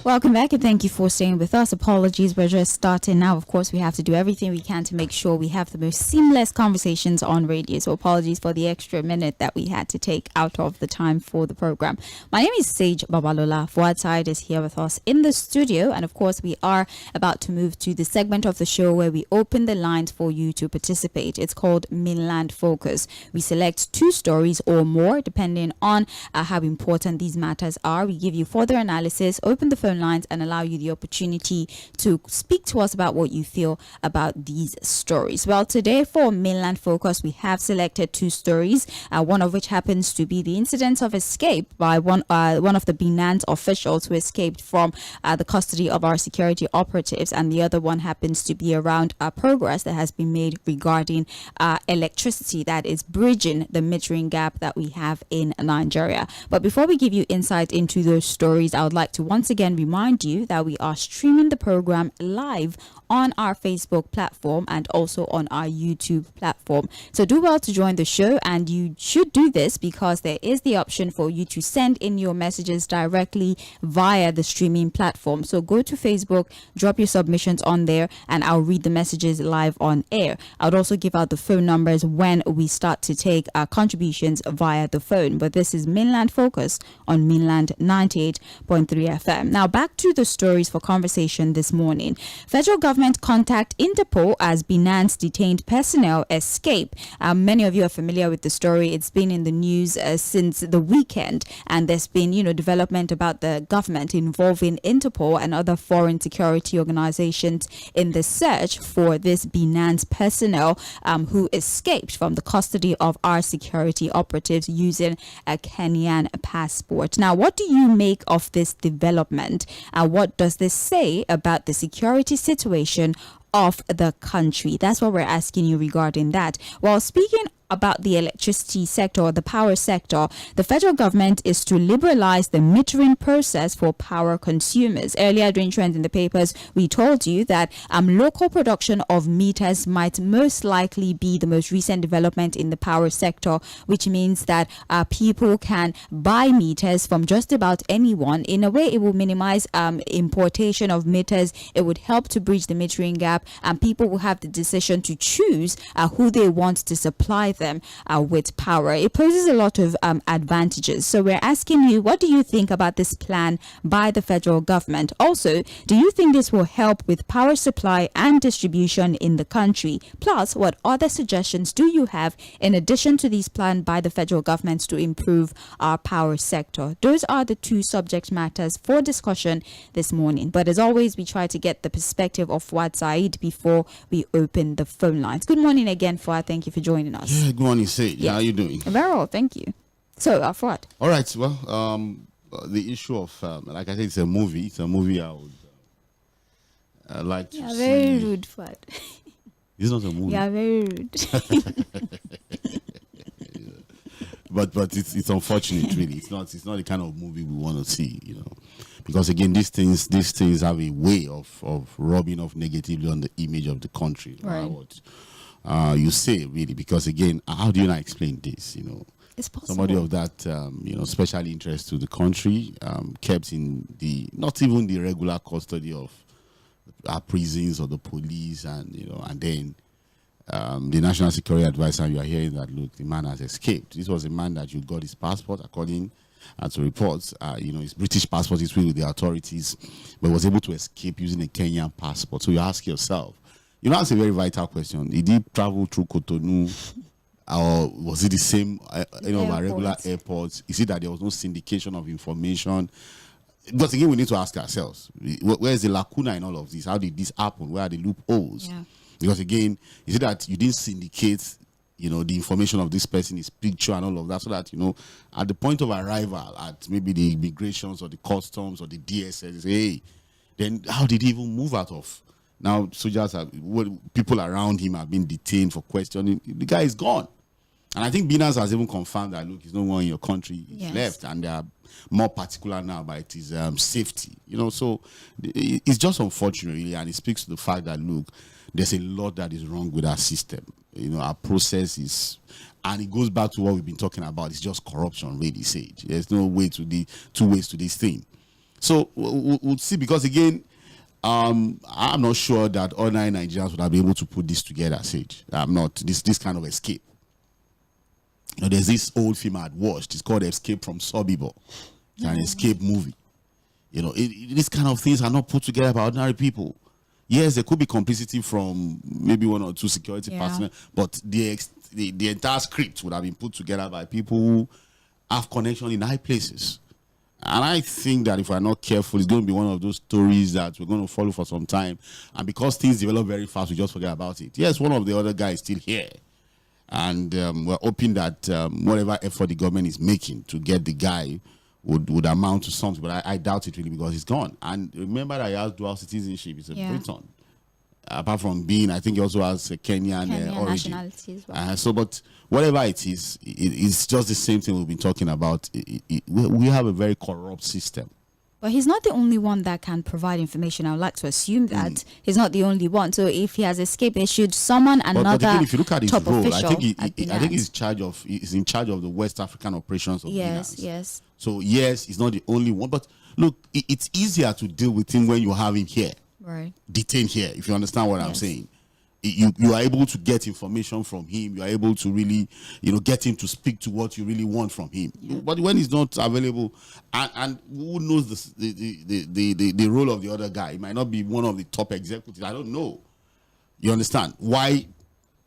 Welcome back and thank you for staying with us. Apologies, we're just starting now. Of course, we have to do everything we can to make sure we have the most seamless conversations on radio. So apologies for the extra minute that we had to take out of the time for the program. My name is Sage Babalola. Fuhad Saheed is here with us in the studio. And of course, we are about to move to the segment of the show where we open the lines for you to participate. It's called Mainland Focus. We select 2 stories or more depending on how important these matters are. We give you further analysis, open the phone lines and allow you the opportunity to speak to us about what you feel about these stories. Well, today for Mainland Focus, we have selected 2 stories, one of which happens to be the incident of escape by one of the Binance officials who escaped from the custody of our security operatives, and the other one happens to be around progress that has been made regarding electricity that is bridging the metering gap that we have in Nigeria. But before we give you insight into those stories, I would like to once again remind you that we are streaming the program live on our Facebook platform and also on our YouTube platform. So do well to join the show, and you should do this because there is the option for you to send in your messages directly via the streaming platform. So go to Facebook, drop your submissions on there, and I'll read the messages live on air. I'll also give out the phone numbers when we start to take our contributions via the phone. But this is Mainland Focus on Mainland 98.3 FM. Now back to the stories for conversation this morning. Federal government contact Interpol as Binance detained personnel escape. Many of you are familiar with the story. It's been in the news since the weekend, and there's been, development about the government involving Interpol and other foreign security organizations in the search for this Binance personnel who escaped from the custody of our security operatives using a Kenyan passport. Now, what do you make of this development? What does this say about the security situation of the country? That's what we're asking you regarding that. Well, speaking about the electricity sector or the power sector, the federal government is to liberalize the metering process for power consumers. Earlier during trends in the papers, we told you that local production of meters might most likely be the most recent development in the power sector, which means that people can buy meters from just about anyone. In a way, it will minimize importation of meters. It would help to bridge the metering gap, and people will have the decision to choose who they want to supply them with power. It poses a lot of advantages. So we're asking you, what do you think about this plan by the federal government? Also, do you think this will help with power supply and distribution in the country? Plus, what other suggestions do you have in addition to these planned by the federal government to improve our power sector? Those are the 2 subject matters for discussion this morning. But as always, we try to get the perspective of Fuhad Saheed before we open the phone lines. Good morning again, Fuhad. Thank you for joining us. Yeah, good morning, Sage. Yeah. How are you doing? Very well, thank you. So, Fuhad. All right. Well, the issue of, like I said, it's a movie. It's a movie I would like to see. Very rude, Fuhad. It's not a movie. Yeah, very rude. But it's unfortunate, really. It's not the kind of movie we want to see, because again, these things have a way of rubbing off negatively on the image of the country. Right. You say, really, because again, how do you not explain this? It's possible. Somebody of that special interest to the country, kept in not even the regular custody of our prisons or the police, and then the national security advisor, you are hearing that, look, the man has escaped. This was a man that you got his passport, according to reports. His British passport is with the authorities, but was able to escape using a Kenyan passport. So you ask yourself, that's a very vital question. Did he travel through Cotonou, or was it the same, regular airports? Is it that there was no syndication of information? But again, we need to ask ourselves, where is the lacuna in all of this? How did this happen? Where are the loopholes? Yeah. Because again, is it that you didn't syndicate, the information of this person, his picture and all of that, so that, at the point of arrival at maybe the immigrations or the customs or the DSS, hey, then how did he even move out of? Now, soldiers people around him have been detained for questioning. The guy is gone. And I think Binance has even confirmed that, look, he's no more in your country. He's left. And they are more particular now about his safety. So it's just unfortunate, really. And it speaks to the fact that, look, there's a lot that is wrong with our system. Our process is, and it goes back to what we've been talking about. It's just corruption, really, Sage. There's no way to the 2 ways to this thing. So we'll see, because again, I'm not sure that ordinary Nigerians would have been able to put this together, Sage. I'm not. This kind of escape. You know, there's this old film I'd watched. It's called Escape from Sobibor. It's an escape movie. You know, these kind of things are not put together by ordinary people. Yes, there could be complicity from maybe one or two security personnel, but the entire script would have been put together by people who have connection in high places. And I think that if we're not careful, it's going to be one of those stories that we're going to follow for some time. And because things develop very fast, we just forget about it. Yes, one of the other guys is still here. And we're hoping that whatever effort the government is making to get the guy would amount to something. But I doubt it really, because he's gone. And remember that he has dual citizenship. He's a Briton. Apart from being, I think he also has a Kenyan origin. Nationality as well. So, but whatever it is, it's just the same thing we've been talking about. We have a very corrupt system. But he's not the only one that can provide information. I would like to assume that he's not the only one. So if he has escaped, they should summon another but again, if you look at his top role, official. I think he's in charge of the West African operations of Yes, Binance. yes. So yes, he's not the only one. But look, it's easier to deal with him when you have him here. Right. Detained here, if you understand what I'm saying. You are able to get information from him. You are able to really, get him to speak to what you really want from him. But when he's not available, and who knows the role of the other guy? He might not be one of the top executives. I don't know. You understand why?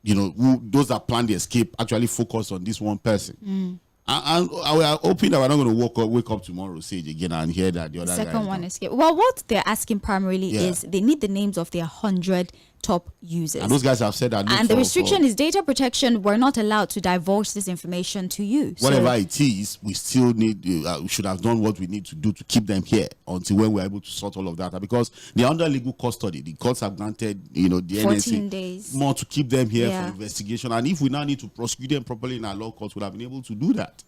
Those that plan the escape actually focus on this one person. And we are hoping that we're not going to wake up tomorrow, Sage, again, and hear that the other second one escape. Well, what they're asking primarily is they need the names of their 100 top users. And those guys have said that. And the restriction is data protection. We're not allowed to divulge this information to you. Whatever it is, we still need, we should have done what we need to do to keep them here until when we're able to sort all of that. Because they're under legal custody. The courts have granted, the 14 NSA days more to keep them here for investigation. And if we now need to prosecute them properly in our law courts, we'll have been able to do that.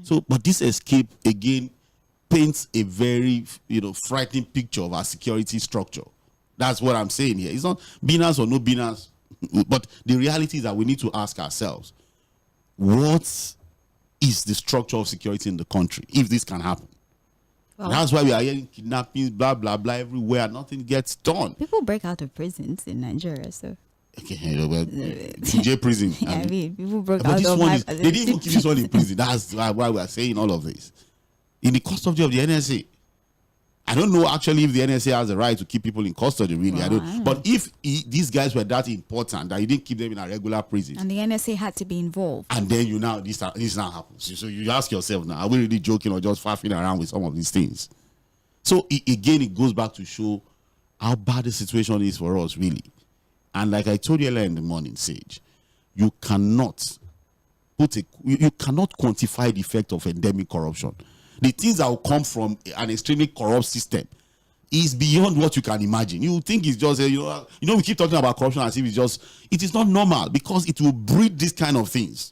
So, but this escape, again, paints a very, frightening picture of our security structure. That's what I'm saying here. It's not Binance or no Binance, but the reality is that we need to ask ourselves, what is the structure of security in the country if this can happen? Well, that's why we are hearing kidnappings, blah, blah, blah, everywhere. Nothing gets done. People break out of prisons in Nigeria, so. Okay, well, TJ prison. I mean, people broke out of they didn't even keep this one in prison. That's why we are saying all of this. In the custody of the NSA. I don't know actually if the NSA has the right to keep people in custody, really. Well, I don't. But if these guys were that important that you didn't keep them in a regular prison, and the NSA had to be involved, and then this now happens. So you ask yourself now, are we really joking or just faffing around with some of these things? So again, it goes back to show how bad the situation is for us, really. And like I told you earlier in the morning, Sage, you cannot quantify the effect of endemic corruption. The things that will come from an extremely corrupt system is beyond what you can imagine. You think it's just, we keep talking about corruption as if it is not normal, because it will breed these kind of things.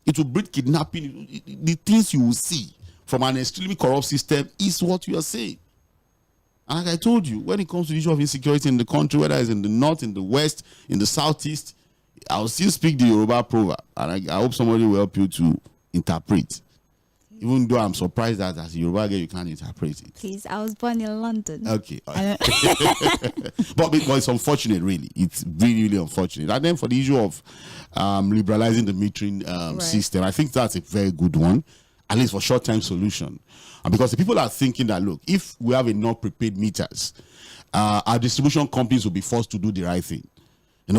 It will breed kidnapping. The things you will see from an extremely corrupt system is what you are saying. And like I told you, when it comes to the issue of insecurity in the country, whether it's in the north, in the west, in the southeast, I'll still speak the Yoruba proverb. And I hope somebody will help you to interpret. Even though I'm surprised that as a Yoruba girl, you can't interpret it. Please, I was born in London. Okay. But it's unfortunate, really. It's really, really unfortunate. And then for the issue of liberalizing the metering system, I think that's a very good one, at least for short-term solution. And because the people are thinking that, look, if we have enough prepaid meters, our distribution companies will be forced to do the right thing.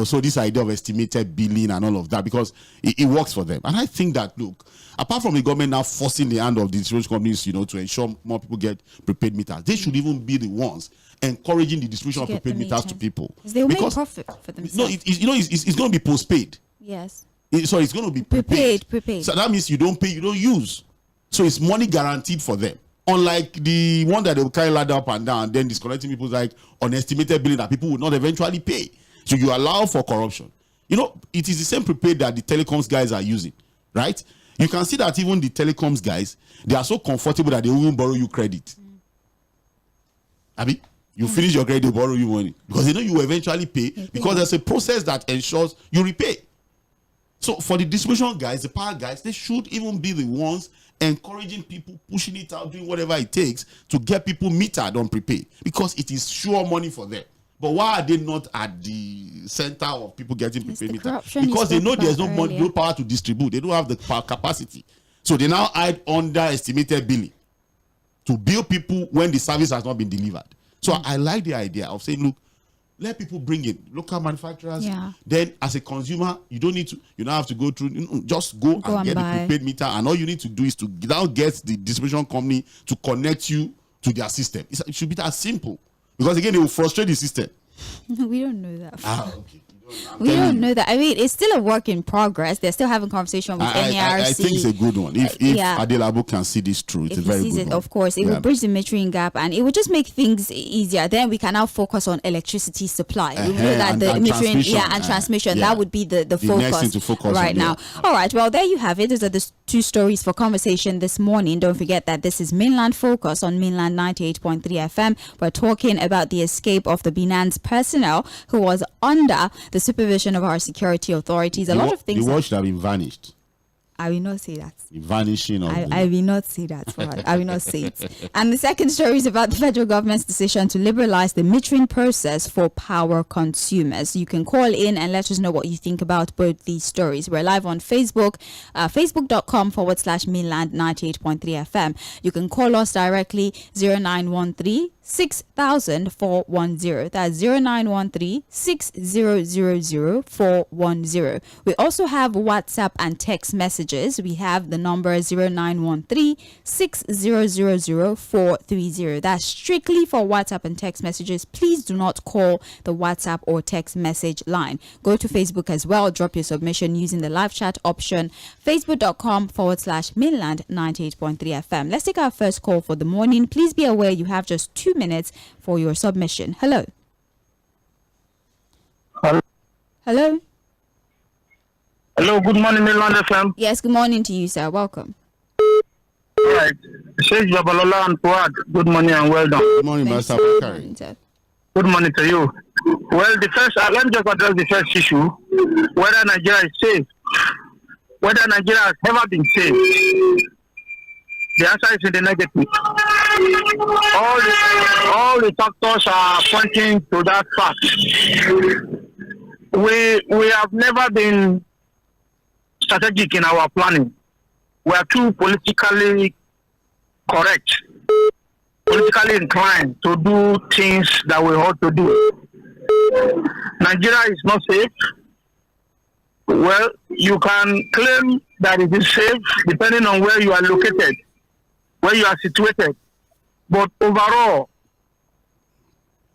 So this idea of estimated billing and all of that, because it works for them. And I think that, look, apart from the government now forcing the hand of the distribution companies, to ensure more people get prepaid meters, they should even be the ones encouraging the distribution of prepaid meters to people. They will make profit for themselves. No, it's going to be postpaid. Yes. It's going to be prepaid. So that means you don't pay, you don't use. So it's money guaranteed for them. Unlike the one that they will carry ladder up and down, then disconnecting people's like unestimated billing that people will not eventually pay. So you allow for corruption. It is the same prepaid that the telecoms guys are using, right? You can see that even the telecoms guys, they are so comfortable that they won't borrow you credit. Abi, you finish your credit, they borrow you money. Because they know you will eventually pay, because there's a process that ensures you repay. So for the distribution guys, the power guys, they should even be the ones encouraging people, pushing it out, doing whatever it takes to get people metered on prepaid, because it is sure money for them. But why are they not at the center of people getting prepaid meter? Because they know there's no power to distribute. They don't have the power capacity. So they now hide underestimated billing to bill people when the service has not been delivered. So I like the idea of saying, look, let people bring in local manufacturers. Yeah. Then as a consumer, you don't have to go through, just go and get the prepaid meter, and all you need to do is to now get the distribution company to connect you to their system. It should be that simple. Because again, it will frustrate the system. We don't know that. Okay. We don't know that. I mean, it's still a work in progress. They're still having conversation with NERC. I think it's a good one. If Adelabu can see this through, it's a very good one. Of course, it will bridge the metering gap, and it will just make things easier. Then we can now focus on electricity supply. We know that the metering, and transmission, that would be the focus, next thing to focus right on, now. All right, well, there you have it. Those are the two stories for conversation this morning. Don't forget that this is Mainland Focus on Mainland 98.3 FM. We're talking about the escape of the Binance personnel who was under the supervision of our security authorities. A lot of things. The watch that have been vanished. I will not say that. The vanishing of I will not say that. I will not say it. And the second story is about the federal government's decision to liberalize the metering process for power consumers. You can call in and let us know what you think about both these stories. We're live on Facebook, facebook.com/mainland 98.3 FM. You can call us directly 0913 6,410. That's 0913 6000 410. We also have WhatsApp and text messages. We have the number 0913 6000 430. That's strictly for WhatsApp and text messages. Please do not call the WhatsApp or text message line. Go to Facebook as well. Drop your submission using the live chat option. Facebook.com/mainland 98.3 FM. Let's take our first call for the morning. Please be aware you have just 2 minutes for your submission. Hello. Hello. Hello, good morning, Mainland FM. Yes, good morning to you, sir. Welcome. All right. Jᴏɪᴜ Babalola and Fuhad, good morning and well done. Good morning, Master. Good morning to you. Well, let me just address the first issue, whether Nigeria is safe. Whether Nigeria has ever been safe. The answer is in the negative. All the factors are pointing to that fact. We have never been strategic in our planning. We are too politically correct, politically inclined to do things that we ought to do. Nigeria is not safe. Well, you can claim that it is safe depending on where you are located, where you are situated. But overall,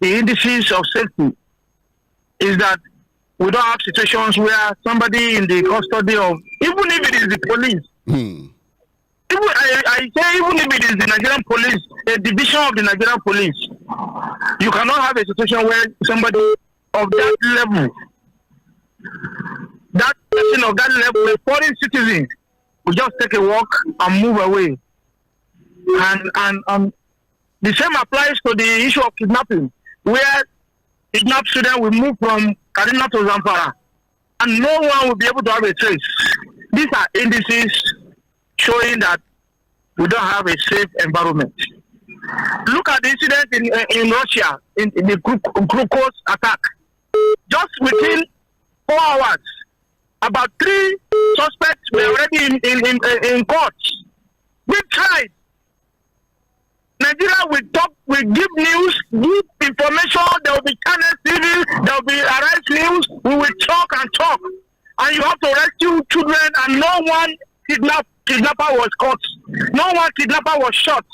the indices of safety is that we don't have situations where somebody in the custody of, even if it is the police, even if it is the Nigerian police, a division of the Nigerian police, you cannot have a situation where somebody of that level, that person of that level, a foreign citizen, will just take a walk and move away. And the same applies to the issue of kidnapping, where kidnapped students will move from Kaduna to Zamfara, and no one will be able to have a trace. These are indices showing that we don't have a safe environment. Look at the incident in Russia, in the Krukos attack. Just within 4 hours, about 3 suspects were already in court. We tried. Nigeria will talk, will give news, give information, there will be channel TV, there will be Arise News, we will talk and talk. And you have to rescue children, and no one kidnapper was caught. No one kidnapper was shot.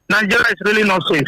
Nigeria is really not safe.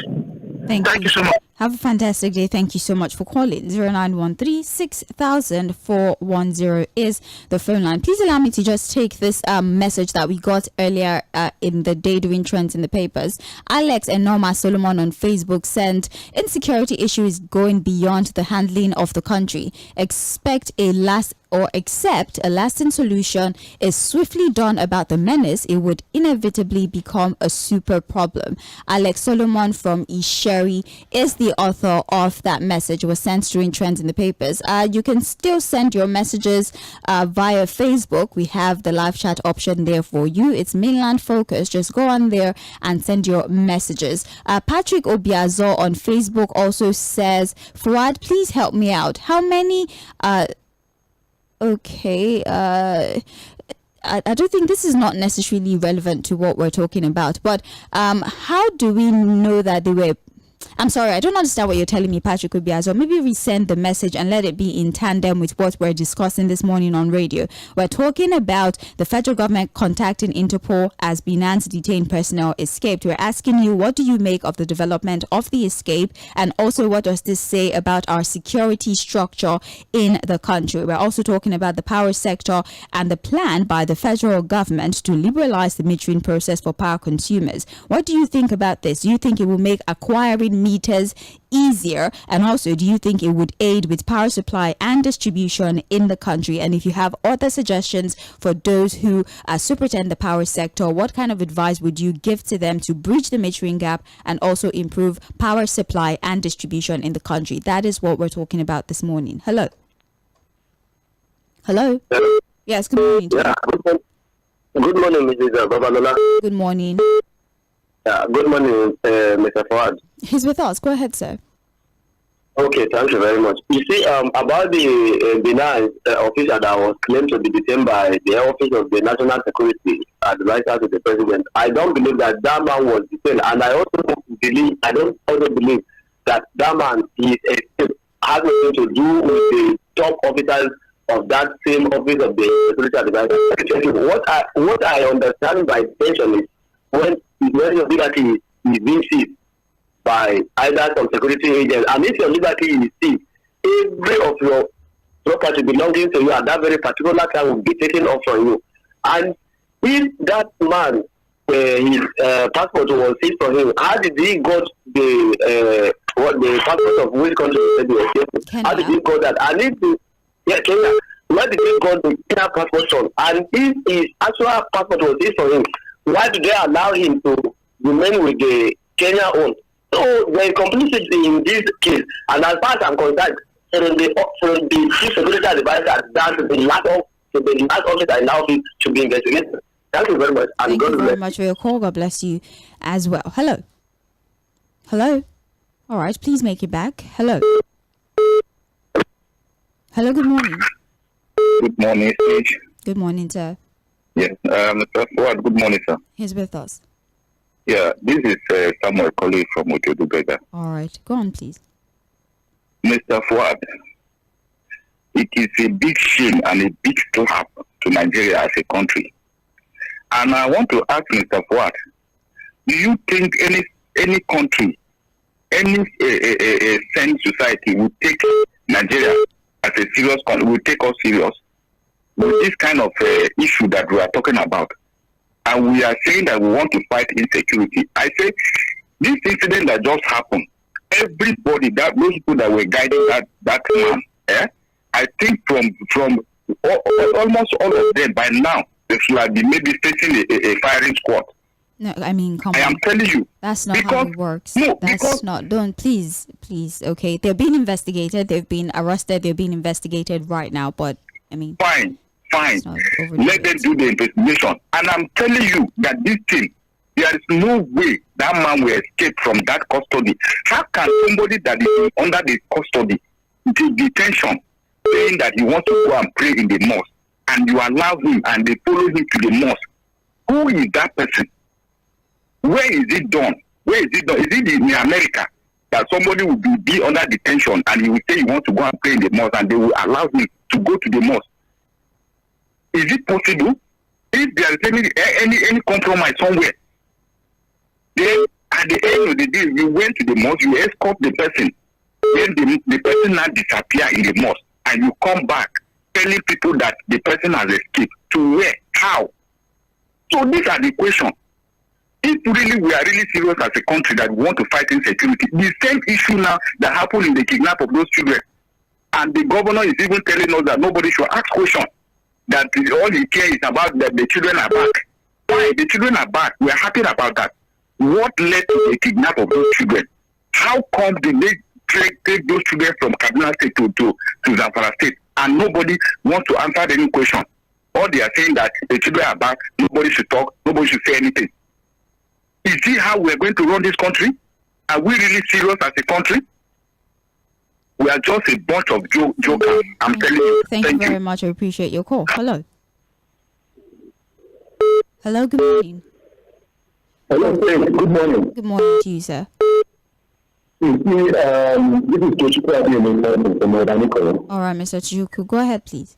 Thank you so much. Have a fantastic day. Thank you so much for calling. 0913 6000 410 is the phone line. Please allow me to just take this message that we got earlier in the day doing trends in the papers. Alex and Norma Solomon on Facebook sent, insecurity issue is going beyond the handling of the country. Accept a lasting solution is swiftly done about the menace, it would inevitably become a super problem. Alex Solomon from Isheri is the the author of that message. It was sent during trends in the papers. You can still send your messages via Facebook. We have the live chat option there for you. It's Mainland Focus. Just go on there and send your messages. Patrick Obiazo on Facebook also says, Fuad, please help me out. How many... I don't think this is not necessarily relevant to what we're talking about, but how do we know that they were... I'm sorry, I don't understand what you're telling me, Patrick Obiazo. Maybe resend the message and let it be in tandem with what we're discussing this morning on radio. We're talking about the federal government contacting Interpol as Binance detained personnel escaped. We're asking you, what do you make of the development of the escape? And also, what does this say about our security structure in the country? We're also talking about the power sector and the plan by the federal government to liberalize the metering process for power consumers. What do you think about this? Do you think it will make acquiring meters easier, and also do you think it would aid with power supply and distribution in the country? And if you have other suggestions for those who superintend the power sector, what kind of advice would you give to them to bridge the metering gap and also improve power supply and distribution in the country? That is what we're talking about this morning. Hello. Hello. Yes, good morning. Yeah, good morning, Mrs. Babalola. Good morning. Good morning, Mr. Fuad. He's with us. Go ahead, sir. Okay, thank you very much. You see, about the Binance officer that was claimed to be detained by the Office of the National Security Advisor to the President, I don't believe that man was detained, and I don't also believe that man has nothing to do with the top officers of that same Office of the Security Advisor. What I understand by detention is when your liberty is being seized by either some security agents, and if your liberty is seized, every of your property belonging to you at that very particular time will be taken off from you. And if that man, his passport was seized from him, how did he got the passport of which country? How did he got that? And if Kenya, where did he got the Kenya passport from? And if his actual passport was seized from him, why did they allow him to remain with the Kenya own? So there is complicity in this case, and as far as I'm concerned, from the chief security advisor, that the last officer in office should be investigated. Thank you very much. Thank you very much for your call. God bless you as well. Hello. Hello. All right, please make it back. Hello. Hello. Good morning. Good morning, Sage. Good morning, sir. Yes, Mr. Fuad, good morning, sir. He's with us. Yeah, this is Samuel calling from Ojodu. All right, go on, please. Mr. Fuad, it is a big shame and a big slap to Nigeria as a country. And I want to ask Mr. Fuad, do you think any country, any sane society will take Nigeria as a serious country, will take us serious with this kind of issue that we are talking about? And we are saying that we want to fight insecurity. I say, this incident that just happened, everybody, those people that were guiding that man, I think from almost all of them by now, they should have been maybe facing a firing squad. No, I mean, come on. I am telling you. That's not how it works. No, that's not. Don't, please, okay. They're being investigated. They've been arrested. They're being investigated right now. But, I mean. Fine. Let them do the investigation. And I'm telling you that this thing, there is no way that man will escape from that custody. How can somebody that is under the custody, the detention, saying that he wants to go and pray in the mosque, and you allow him and they follow him to the mosque? Who is that person? Where is it done? Where is it done? Is it in America that somebody will be under detention and he will say he wants to go and pray in the mosque and they will allow him to go to the mosque? Is it possible? If there is any compromise somewhere, then at the end of the day, you went to the mosque, you escort the person, then the person now disappear in the mosque, and you come back telling people that the person has escaped. To where? How? So these are the questions. If really we are really serious as a country that we want to fight insecurity, the same issue now that happened in the kidnap of those children, and the governor is even telling us that nobody should ask questions, that all he cares is about that the children are back. Why? The children are back. We are happy about that. What led to the kidnap of those children? How come they take those children from Kaduna State to Zamfara State, and nobody wants to answer any question? All they are saying that the children are back, nobody should talk, nobody should say anything. Is this how we are going to run this country? Are we really serious as a country? We are just a bunch of jokers. I'm telling you. Thank you very much. I appreciate your call. Hello. Hello, good morning. Hello, good morning. Good morning to you, sir. This is Tʀᴇɪᴅs Iṛ. All right, Mr. Chuku, go ahead, please.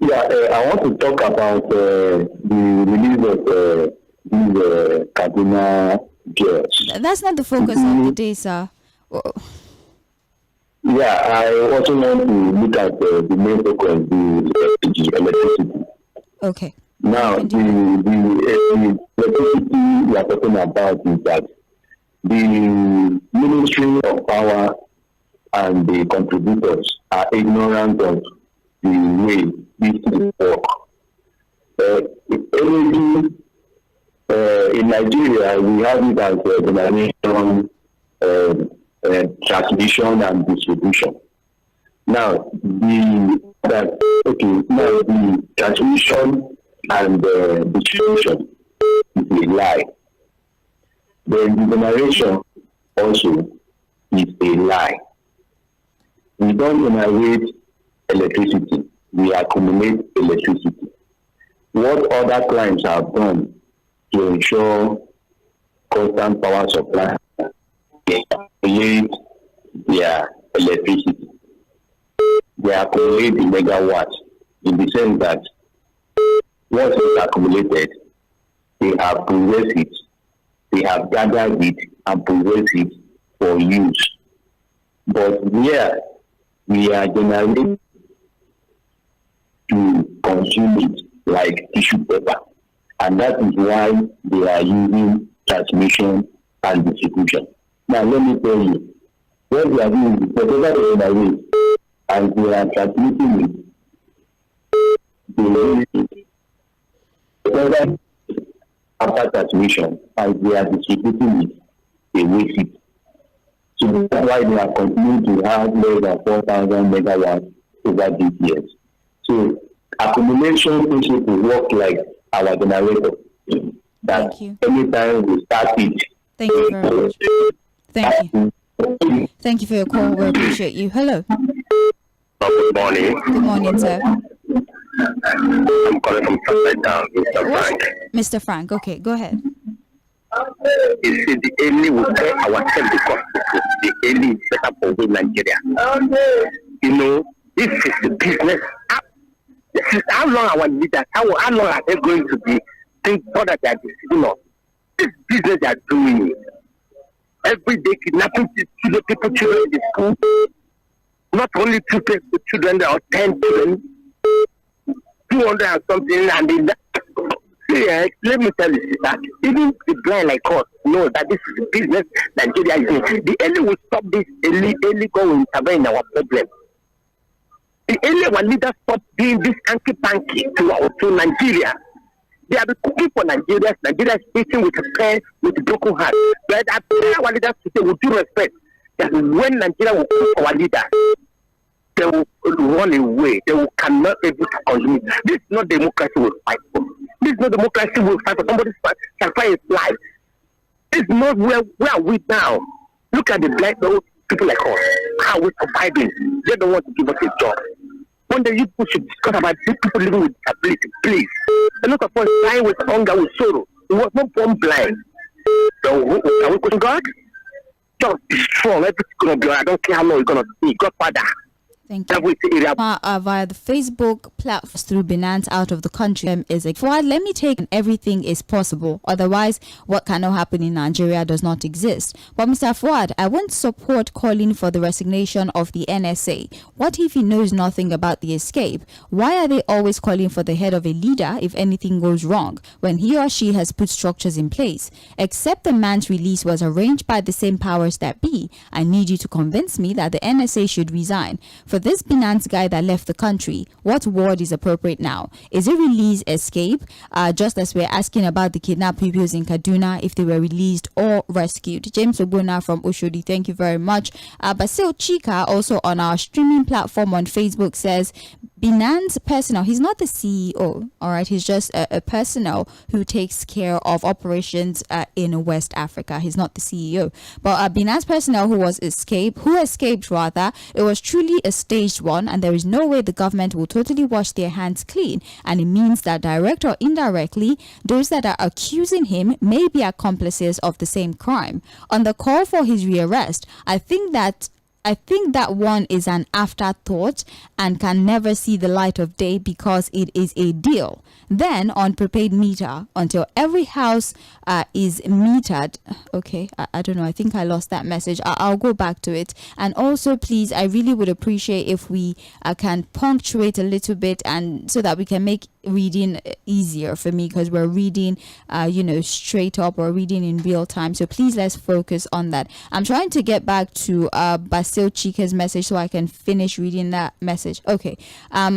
Yeah, I want to talk about the release of these Kaduna girls. That's not the focus of the day, sir. Yeah, I also want to look at the main focus, the electricity. Okay. Now, the electricity we are talking about is that the Ministry of Power and the contributors are ignorant of the way these things work. Energy in Nigeria, we have it as generation, transmission and distribution. Now, the transmission and distribution is a lie. The generation also is a lie. We don't generate electricity, we accumulate electricity. What other clients have done to ensure constant power supply, they accumulate their electricity. They accumulate the megawatts in the sense that once it's accumulated, they have possessed it, they have gathered it and possessed it for use. But here, we are generating to consume it like tissue paper. And that is why they are using transmission and distribution. Now, let me tell you, what we are doing is whatever they generate, and they are transmitting it, whatever after transmission, as they are distributing it, they waste it. So that's why they are continuing to have less than 4,000 megawatts over these years. So accumulation principle work like our generator. That anytime we start it. Thank you very much. Thank you. Thank you for your call. We appreciate you. Hello. Good morning. Good morning, sir. I'm calling from Southside Town, Mr. Frank. Mr. Frank, okay, go ahead. You see, the early will pay ourselves because the early is better for we Nigeria. You know, this is the business. This is how long our leaders, how long are they going to be think that they are deceiving us? This business they are doing. Every day kidnapping children in the school. Not only 2 children, there are 10 children. 200 and something, and let me tell you that even the blind like us know that this is the business Nigeria is in. The early will stop this, early go will intervene in our problem. The early our leaders stop doing this hanky-panky to Nigeria. They have been cooking for Nigeria. Nigeria is facing with a pain, with a broken heart. But I pray our leaders to say with due respect that when Nigeria will cook for our leaders, they will run away. They will cannot able to consume it. This is not democracy we'll fight for. This is not democracy we'll fight for. Somebody's sacrifice his life. This is not where are we now. Look at the black people like us. How are we surviving? They don't want to give us a job. One day you people should discuss about these people living with disability, please. A lot of us dying with hunger, with sorrow. We was not born blind. So are we question God? Just be strong. Everything's gonna be alright. I don't care how long you're gonna be. Godfather. Thank you. Via the Facebook platform through Binance out of the country is like, Fuad, let me take everything is possible. Otherwise, what cannot happen in Nigeria does not exist. But Mr. Fuad, I won't support calling for the resignation of the NSA. What if he knows nothing about the escape? Why are they always calling for the head of a leader if anything goes wrong, when he or she has put structures in place? Except the man's release was arranged by the same powers that be, I need you to convince me that the NSA should resign. For this Binance guy that left the country, what word is appropriate now? Is it release, escape? Just as we're asking about the kidnapped pupils in Kaduna, if they were released or rescued. James Obuna from Oshodi, thank you very much. Basil Chika, also on our streaming platform on Facebook, says Binance personnel, he's not the CEO, all right, he's just a personnel who takes care of operations in West Africa. He's not the CEO, but Binance personnel who escaped rather, it was truly a staged one, and there is no way the government will totally wash their hands clean, and it means that direct or indirectly, those that are accusing him may be accomplices of the same crime. On the call for his rearrest, I think that one is an afterthought and can never see the light of day because it is a deal. Then on prepaid meter, until every house is metered. Okay, I don't know. I think I lost that message. I'll go back to it. And also, please, I really would appreciate if we can punctuate a little bit, and so that we can make reading easier for me, because we're reading straight up or reading in real time. So please, let's focus on that. I'm trying to get back to Basil Chika's message so I can finish reading that message. Okay,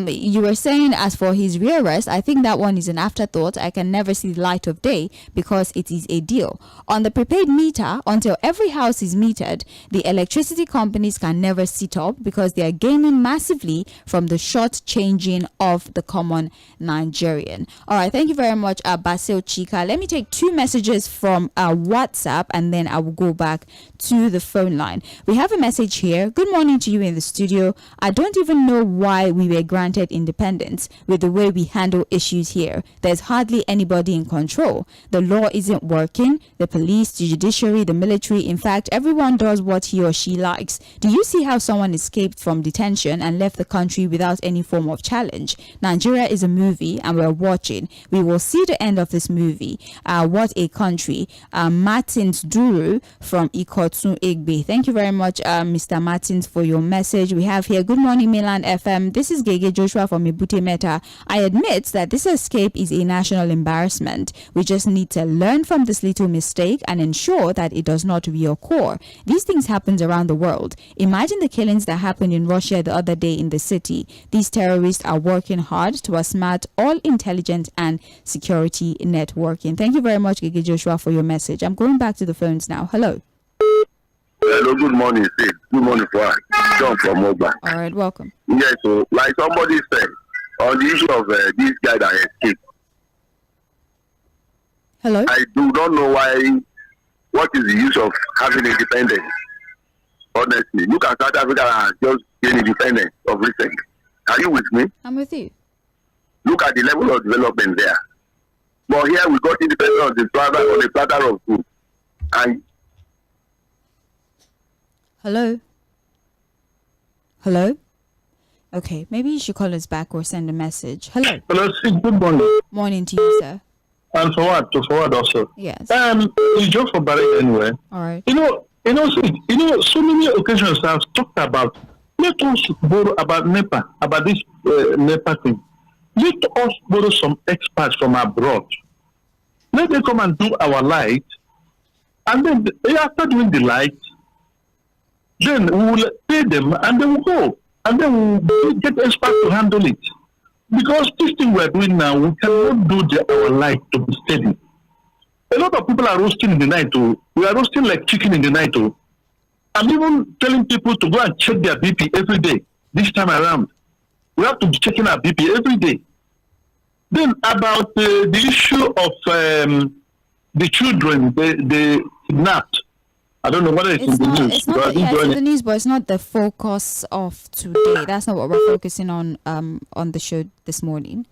you were saying as for his rearrest, I think that one is an afterthought. I can never see the light of day because it is a deal. On the prepaid meter, until every house is metered, the electricity companies can never sit up because they are gaining massively from the short changing of the common Nigerian. All right, thank you very much, Basil Chika. Let me take two messages from WhatsApp, and then I will go back to the phone line. We have a message here. Good morning to you in the studio. I don't even know why we were granted independence with the way we handle issues here. There's hardly anybody in control. The law isn't working. The police, the judiciary, the military, in fact, everyone does what he or she likes. Do you see how someone escaped from detention and left the country without any form of challenge? Nigeria is a movie and we're watching. We will see the end of this movie. What a country. Martins Duru from Ikotun Egbe. Thank you very much, Mr. Martins, for your message. We have here, good morning, Mainland FM. This is Gege Joshua from Ebute Meta. I admit that this escape is a national embarrassment. We just need to learn from this little mistake and ensure that it does not reoccur. These things happen around the world. Imagine the killings that happened in Russia the other day in the city. These terrorists are working hard to outsmart all intelligence and security networking. Thank you very much, Gege Joshua, for your message. I'm going back to the phones now. Hello. Hello, good morning, Sid. Good morning, Fuhad. John from Mobile. All right, welcome. Yes, so like somebody said, on the issue of this guy that escaped. Hello? I do not know what is the use of having independence. Honestly, look at South Africa and just gain independence of recent. Are you with me? I'm with you. Look at the level of development there. But here we got independence on the platter of food. And Hello? Okay, maybe you should call us back or send a message. Hello? Hello, good morning. Morning to you, sir. And forward also. Yes. You joke for Barry anyway. All right. So many occasions I've talked about. Let us borrow about NEPA, about this NEPA thing. Let us borrow some experts from abroad. Let them come and do our light, and then after doing the light, then we will pay them, and they will go, and then we will get experts to handle it. Because this thing we are doing now, we cannot do our light to be steady. A lot of people are roasting in the night too. We are roasting like chicken in the night too. I'm even telling people to go and check their BP every day. This time around, we have to be checking our BP every day. Then about the issue of the children, they kidnapped. I don't know whether it's in the news. It's not the news, but it's not the focus of today. That's not what we're focusing on the show this morning.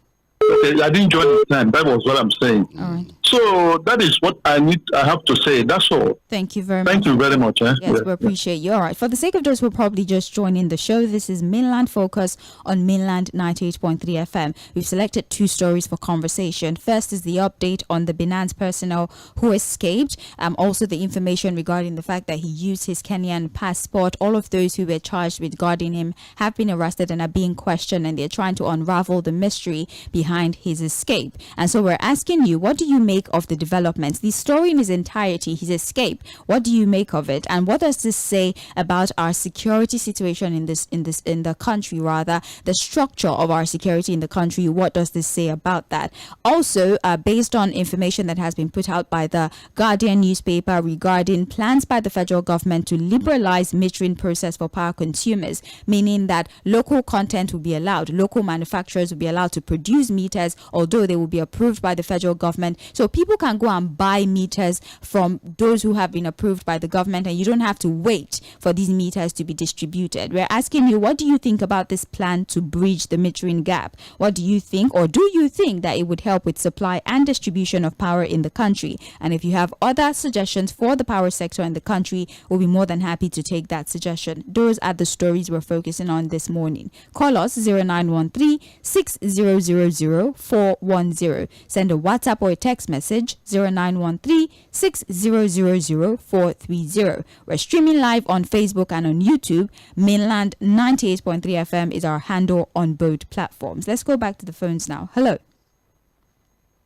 Okay, I didn't join the time. That was what I'm saying. All right. So that is what I have to say. That's all. Thank you very much. Thank you very much. Yes, we appreciate you. All right. For the sake of those who are probably just joining the show, this is Mainland Focus on Mainland 98.3 FM. We've selected two stories for conversation. First is the update on the Binance personnel who escaped. Also the information regarding the fact that he used his Kenyan passport. All of those who were charged with guarding him have been arrested and are being questioned, and they're trying to unravel the mystery behind his escape. And so we're asking you, what do you make make of the developments? The story in its entirety, his escape, what do you make of it? And what does this say about our security situation in the country, rather, the structure of our security in the country? What does this say about that? Also, based on information that has been put out by the Guardian newspaper regarding plans by the federal government to liberalize metering process for power consumers, meaning that local content will be allowed, local manufacturers will be allowed to produce meters, although they will be approved by the federal government. So people can go and buy meters from those who have been approved by the government, and you don't have to wait for these meters to be distributed. We're asking you, what do you think about this plan to bridge the metering gap? What do you think, or do you think that it would help with supply and distribution of power in the country? And if you have other suggestions for the power sector in the country, we'll be more than happy to take that suggestion. Those are the stories we're focusing on this morning. Call us 0913-6000-410. Send a WhatsApp or a text message 0913-6000-430. We're streaming live on Facebook and on YouTube. Mainland 98.3 FM is our handle on both platforms. Let's go back to the phones now. Hello.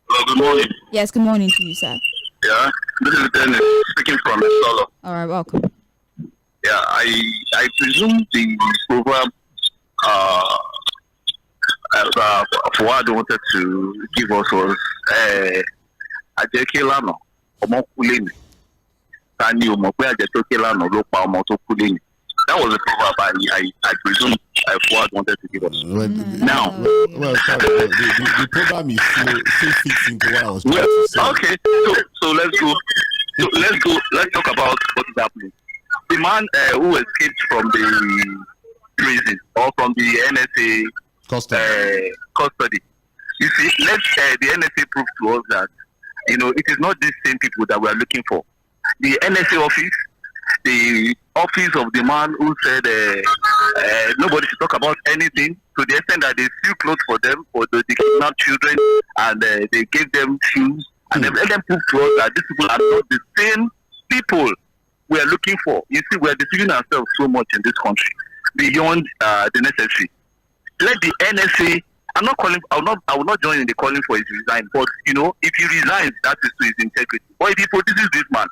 Hello, good morning. Yes, good morning to you, sir. Yeah, this is Dennis speaking from Solo. All right, welcome. Yeah, I presume the program Fuhad wanted to give us was Ajekilano, Omokulini. That was the program I presume Fuhad wanted to give us. Now, the program is still fits into what I was trying to say. Okay, so let's go. Let's talk about what is happening. The man who escaped from the prison or from the NSA custody. You see, let the NSA prove to us that it is not these same people that we are looking for. The NSA office, the office of the man who said nobody should talk about anything, to the extent that they steal clothes for them, for the kidnapped children, and they gave them shoes, and they let them prove to us that these people are not the same people we are looking for. You see, we are deceiving ourselves so much in this country beyond the necessary. Let the NSA. I will not join in the calling for his resign. But if he resigns, that is to his integrity. Or if he produces this man,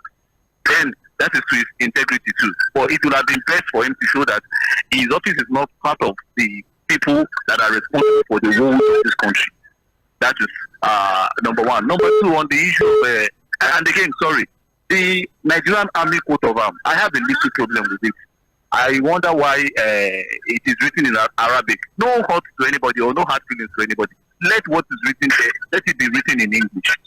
then that is to his integrity too. But it would have been best for him to show that his office is not part of the people that are responsible for the woes of this country. That is number one. Number two, on the issue of and again, sorry, the Nigerian Army coat of arms. I have a little problem with it. I wonder why it is written in Arabic. No hurt to anybody or no hard feelings to anybody. Let what is written there, let it be written in English.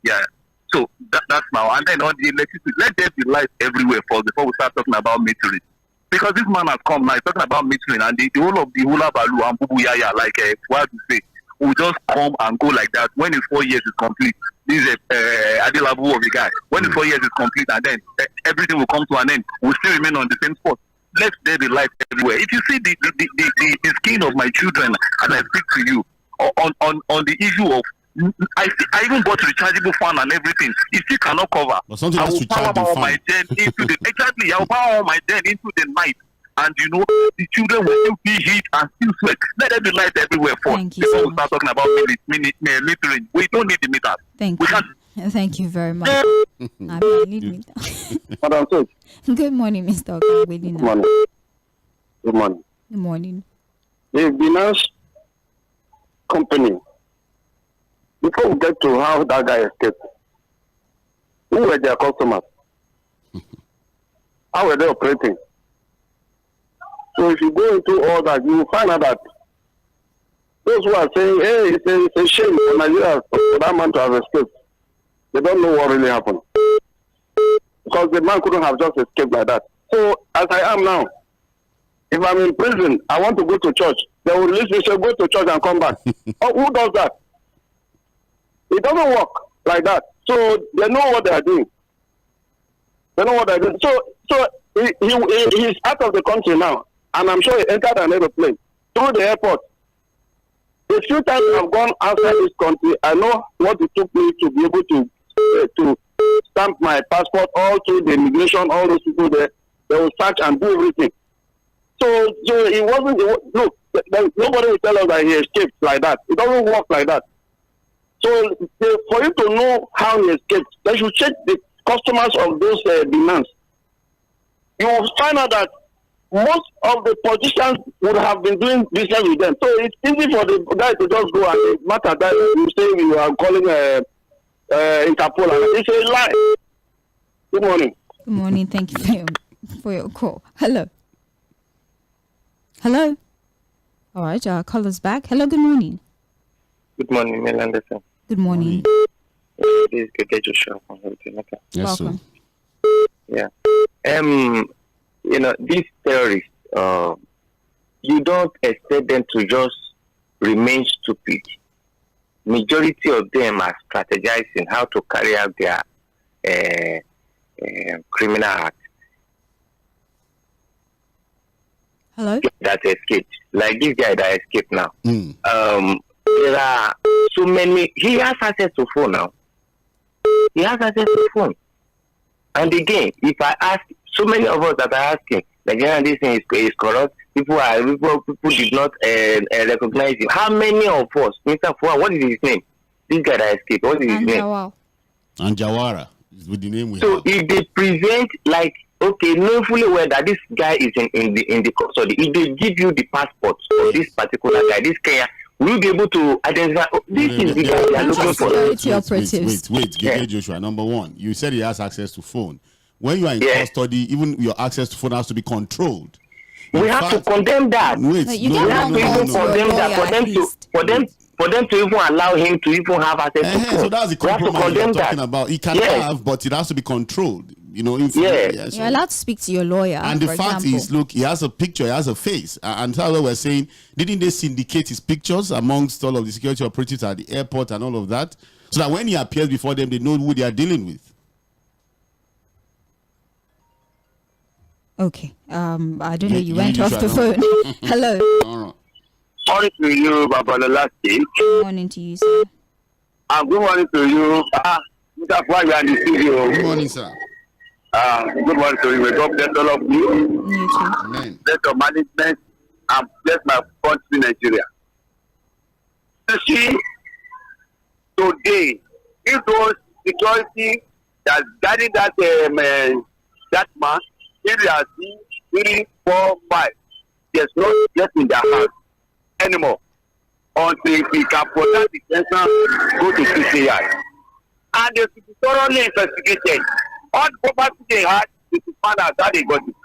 Yeah. So that's now. And then on the electricity, let there be light everywhere first before we start talking about metering. Because this man has come now, he's talking about metering, and the whole of the hula balu and bubu yaya, like what you say, will just come and go like that when his 4 years is complete. This is Adilabu of the guy. When his 4 years is complete, and then everything will come to an end, we'll still remain on the same spot. Let there be light everywhere. If you see the skin of my children, and I speak to you on the issue of, I even bought rechargeable fan and everything. It still cannot cover. But something I will power all my gen into the exactly. I will power all my gen into the night, and the children will still be heat and still sweat. Let there be light everywhere for. Thank you before so we start talking about metering. We don't need the meter. Thank we you. can't. Thank you very much. I need meter. Good morning, Mr. Okaweli. Good morning. Good morning. Good morning. The Binance company, before we get to how that guy escaped, who were their customers? How were they operating? So if you go into all that, you will find out that those who are saying, hey, it's a shame for Nigeria for that man to have escaped, they don't know what really happened. Because the man couldn't have just escaped like that. So as I am now, if I'm in prison, I want to go to church, they will release me, say, go to church and come back. Oh, who does that? It doesn't work like that. So they know what they are doing. They know what they're doing. So he's out of the country now, and I'm sure he entered an aeroplane through the airport. A few times I've gone outside this country, I know what it took me to be able to stamp my passport all through the immigration, all those people there, they will search and do everything. So it wasn't, look, nobody will tell us that he escaped like that. It doesn't work like that. So for you to know how he escaped, they should check the customers of those demands. You will find out that most of the politicians would have been doing business with them. So it's easy for the guy to just go and matter that you say you are calling Interpol. It's a lie. Good morning. Good morning. Thank you for your call. Hello. Hello. All right. Our caller's back. Hello. Good morning. Good morning, Mainland FM. Good morning. This is 𝐾𝐾 Joshua from ⴤ Yes, Welcome. sir. Yeah. These terrorists, you don't expect them to just remain stupid. Majority of them are strategizing how to carry out their criminal act. Hello. That escaped, like this guy that escaped now. Mm. There are so many. He has access to phone now. He has access to phone. And again, if I ask so many of us that are asking, like, this thing is corrupt. People did not recognize him. How many of us, Mr. Fuhad, what is his name? This guy that escaped, what is his name? Anjawara is with the name we So have. if they present like, okay, know fully well that this guy is in the custody, if they give you the passport for this particular guy, this Kenya, will you be able to identify? This is the guy they are looking for. Security operatives. Wait, 𝐾𝐾 Joshua. Number one, you said he has access to phone. When you are in custody, even your access to phone has to be controlled. We have to condemn that. Wait, No, you We don't have to even condemn that for them to even allow him to even have access to phone. So that's the We have to compromise condemn you're that. talking about. He can have, but it has to be controlled. So- You're allowed to speak to your lawyer. And the for fact example. is, look, he has a picture, he has a face. And that's what we're saying. Didn't they syndicate his pictures amongst all of the security operatives at the airport and all of that? So that when he appears before them, they know who they are dealing with. Okay. I don't know. You You went off the phone. Hello. All right. Morning to you, Babalola Sage. Good morning to you, sir. And good morning to you, Mr. Fuhad, you are in the studio. Good morning, sir. Good morning to you. May God bless all of you. You too. Amen. Bless your management and bless my country, Nigeria. You see, today, if those security that guarding that man, if they are 3, 4, 5, there's no left in their house anymore until we can protect the tension, go to CCI. And they should be thoroughly investigated. All the property they had, they should find out how they got it.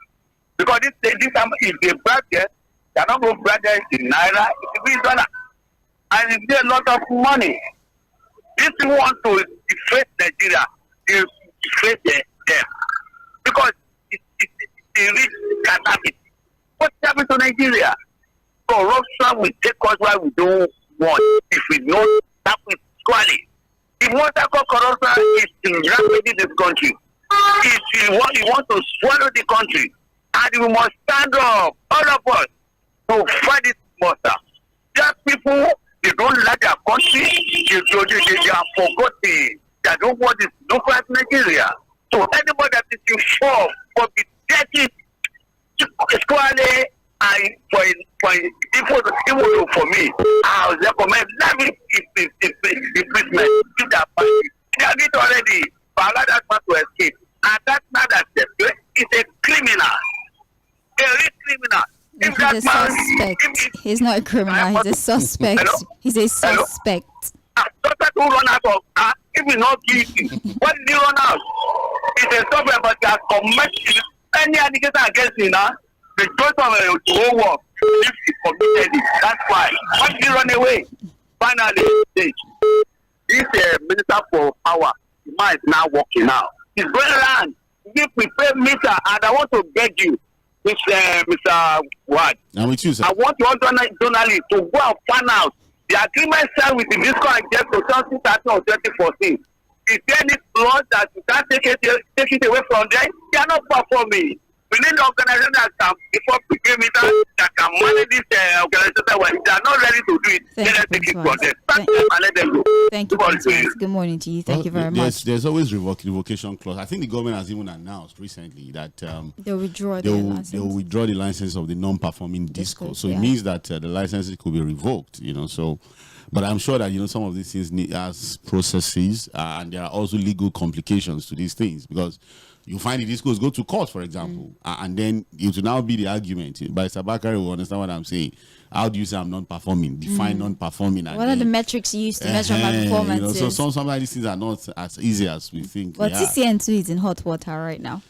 Because this time, if they bribe them, they are not going to bribe them in Naira, it will be dollar. And it's a lot of money. If you want to defend Nigeria, you defend them. Because it's a rich calamity. What's happening to Nigeria? Corruption will take us where we don't want if we don't stop it squarely. If what I call corruption is rapidly this country, if you want to swallow the country, and we must stand up, all of us, to fight this monster. Just people, they don't like their country, they are forgotten. They don't want this democratic Nigeria. So anybody that is informed will be getting squarely. And for me, I would recommend let me impeachment. Give that party. They have it already. But allow that man to escape. And that man that is a criminal. A real criminal. He's a suspect. He's not a criminal. He's a suspect. Hello? He's a suspect. Suspect who run out of if he's not guilty. What did he run out? It's a suspect, but they are committed any allegation against him now. The choice of the whole work if he committed it. That's why. Why did he run away? Finally, this minister for power, the man is now working now. He's going around. Give prepared meter, and I want to beg you, Mr. Fuhad. I'm with you, sir. I want your journalists to go and find out the agreement signed with the Disco and Jet for 2013 or 2014. Is there any law that you can't take it away from them? They are not performing. We need an organization that can, before became it, that can manage this organization. They are not ready to do it. Let them take it from them. And let them go. Thank you, Prince. Good morning to you. Thank you very much. There's always revocation clause. I think the government has even announced recently that they'll withdraw the license of the non-performing disco. So it means that the licenses could be revoked. So. But I'm sure that some of these things need as processes, and there are also legal complications to these things, because you find the discos go to court, for example, and then it will now be the argument. By Sabakari will understand what I'm saying. How do you say I'm non-performing? Define non-performing. What are the metrics you use to measure my performance? So some of these things are not as easy as we think. But TCN2 is in hot water right now.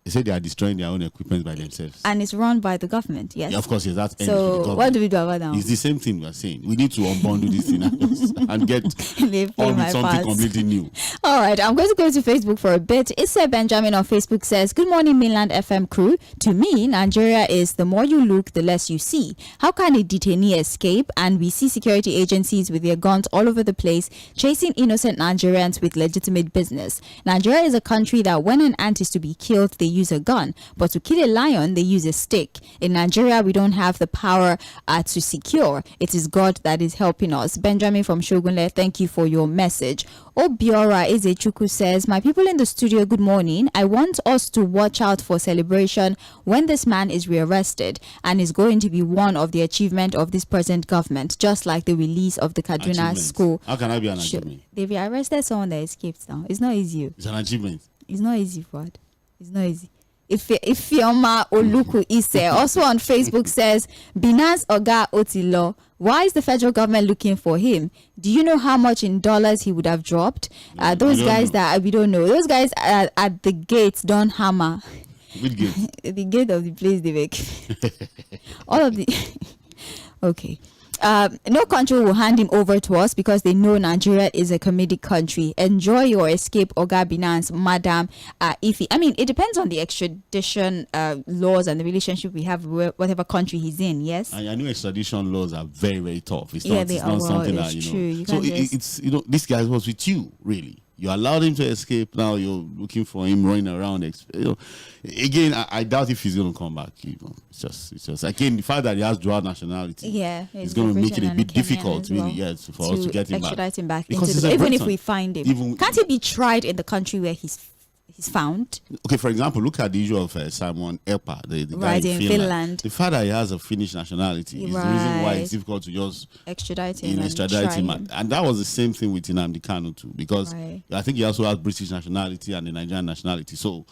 They say they are destroying their own equipment by themselves. And it's run by the government, yes. Yeah, of course, yes. That's so what do we do about that? It's the same thing we are saying. We need to unbundle this thing and get on with something completely new. All right, I'm going to go to Facebook for a bit. Issa Benjamin on Facebook says, "Good morning, Mainland FM crew. To me, Nigeria is the more you look, the less you see. How can a detainee escape? And we see security agencies with their guns all over the place, chasing innocent Nigerians with legitimate business. Nigeria is a country that when an ant is to be killed, they use a gun, but to kill a lion they use a stick. In Nigeria we don't have the power to secure. It is God that is helping us." Benjamin from Shogunle, thank you for your message. Obiora Ezechuku says, "My people in the studio, good morning. I want us to watch out for celebration when this man is rearrested, and is going to be one of the achievement of this present government, just like the release of the Kaduna school." How can I be an achievement? They rearrested someone that escaped now. It's not easy. It's an achievement. It's not easy, Fuad. It's not easy. Ifeoma Oluku Ise also on Facebook says, "Binance Oga Otilo, why is the federal government looking for him? Do you know how much in dollars he would have dropped?" Those guys that we don't know. Those guys at the gates don't hammer. Which gate? The gate of the place they make. All of the. Okay. No country will hand him over to us because they know Nigeria is a comedic country. Enjoy your escape, Oga Binance, Madam Ifi. I mean, it depends on the extradition laws and the relationship we have with whatever country he's in. Yes. And I know extradition laws are very, very tough. It's yeah, not, they it's are. not something It's that true. So it's this guy was with you, really. You allowed him to escape. Now you're looking for him running around. Again, I doubt if he's going to come back. It's just again the fact that he has dual nationality. Yeah, it's going to make it a bit difficult, really. Yes, for us to get him back. Extradite him back because even if we find him, can't he be tried in the country where he's found? Okay, for example, look at the issue of Simon Epa, the guy in Finland. The fact that he has a Finnish nationality is the reason why it's difficult to just extradite him. And that was the same thing with Nnamdi Kanu too, because I think he also has British nationality and the Nigerian nationality. So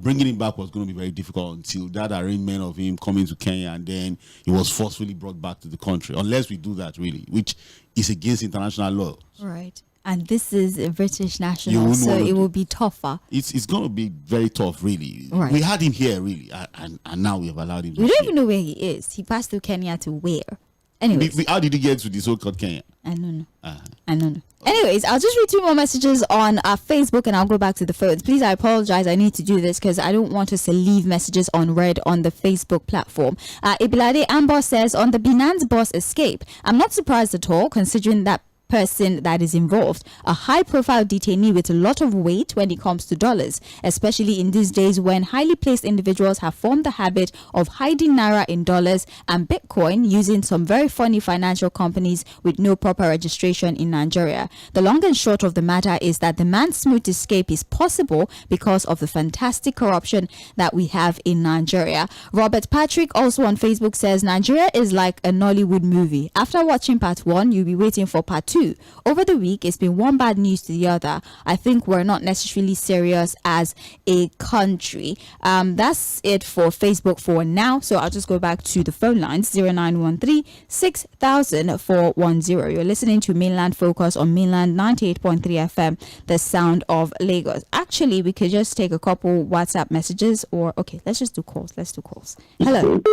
bringing him back was going to be very difficult until that arrangement of him coming to Kenya, and then he was forcefully brought back to the country. Unless we do that, really, which is against international law. Right. And this is a British national, so it will be tougher. It's going to be very tough, really. Right. We had him here, really, and now we have allowed him. We don't even know where he is. He passed through Kenya to where? Anyways. How did he get to the so-called Kenya? I don't know. I don't know. Anyways, I'll just read 2 more messages on our Facebook and I'll go back to the phones. Please, I apologize. I need to do this because I don't want us to leave messages unread on the Facebook platform. Ibilade Amber says, "On the Binance boss escape, I'm not surprised at all considering that person that is involved, a high-profile detainee with a lot of weight when it comes to dollars, especially in these days when highly placed individuals have formed the habit of hiding naira in dollars and Bitcoin using some very funny financial companies with no proper registration in Nigeria. The long and short of the matter is that the man's smooth escape is possible because of the fantastic corruption that we have in Nigeria." Robert Patrick also on Facebook says, "Nigeria is like a Nollywood movie. After watching part 1, you'll be waiting for part 2. Over the week, it's been one bad news to the other. I think we're not necessarily serious as a country." That's it for Facebook for now. So I'll just go back to the phone lines, 0913 6000 410. You're listening to Mainland Focus on Mainland 98.3 FM, the sound of Lagos. Actually, we could just take a couple WhatsApp messages, or okay, let's just do calls. Let's do calls. Hello.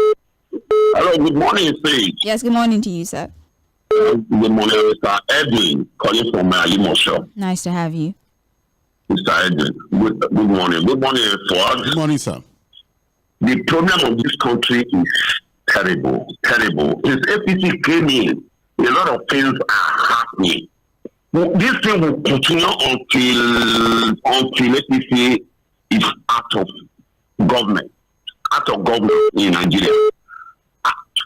Hello, good morning, Sage. Yes, good morning to you, sir. Good morning, Mr. Edwin, calling from Limosho. Nice to have you. Mr. Edwin, good morning. Good morning, Fuad. Good morning, sir. The problem of this country is terrible. Since APC came in, a lot of things are happening. This thing will continue until APC is out of government. out of government in Nigeria.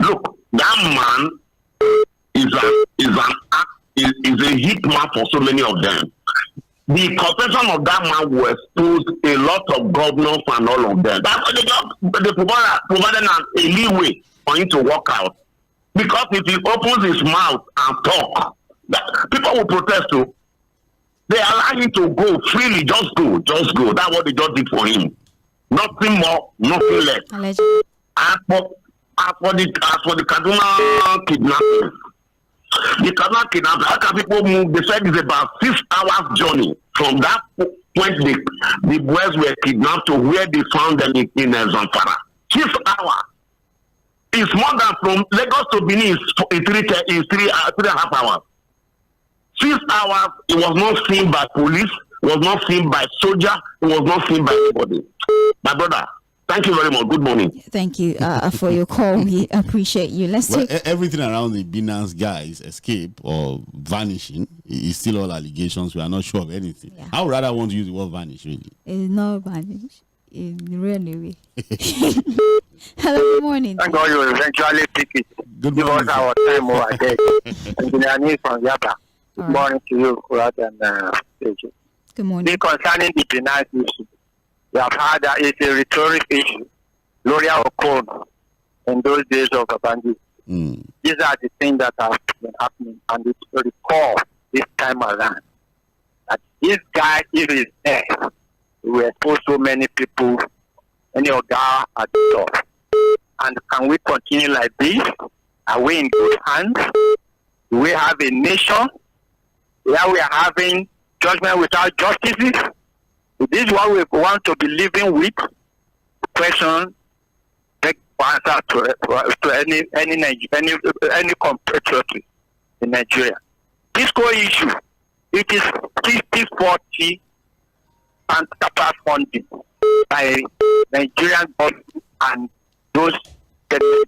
Look, that man is a hit man for so many of them. The confession of that man will expose a lot of governors and all of them. That's why they provided a leeway for him to walk out. Because if he opens his mouth and talk, people will protest too. They allow him to go freely, just go. That's what they just did for him. Nothing more, nothing less. As for the Kaduna kidnapping, how can people move? They said it's about 6 hours journey from that point the boys were kidnapped to where they found them in Zamfara. 6 hours. It's more than from Lagos to Benin is 3.5 hours. 6 hours, it was not seen by police, it was not seen by soldier, it was not seen by anybody. My brother, thank you very much. Good morning. Thank you for your call. We appreciate you. Let's take everything around the Binance guys escape or vanishing is still all allegations. We are not sure of anything. Yeah. I would rather want to use the word vanish, really. It's not vanish. In really way. Hello, good morning. Thank God you eventually pick it. Good morning. Because our time over there. Engineer from Yaba. Good morning to you, Fuhad and Sage. Good morning. Concerning the Binance issue, we have had that it's a rhetoric issue. Gloria Okon in those days of Abandi. These are the things that have been happening, and it's to recall this time around that this guy, if he's there, we expose so many people, any of that at the top. And can we continue like this? Are we in good hands? Do we have a nation where we are having judgment without justices? Is this what we want to be living with? Question take answer to any compatriot in Nigeria. This whole issue, it is 60-40 and capital funding by Nigerian government and those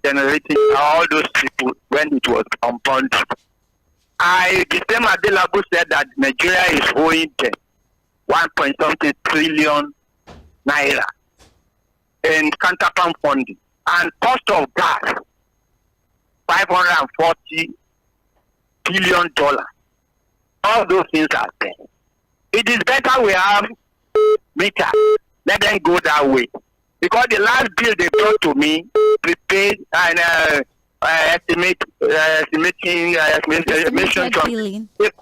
generating all those people when it was compounded. The same Adelabu said that Nigeria is owing them 1.something trillion naira in counterpart funding, and cost of gas $540 billion. All those things are there. It is better we have meter. Let them go that way, because the last bill they brought to me prepaid and estimating they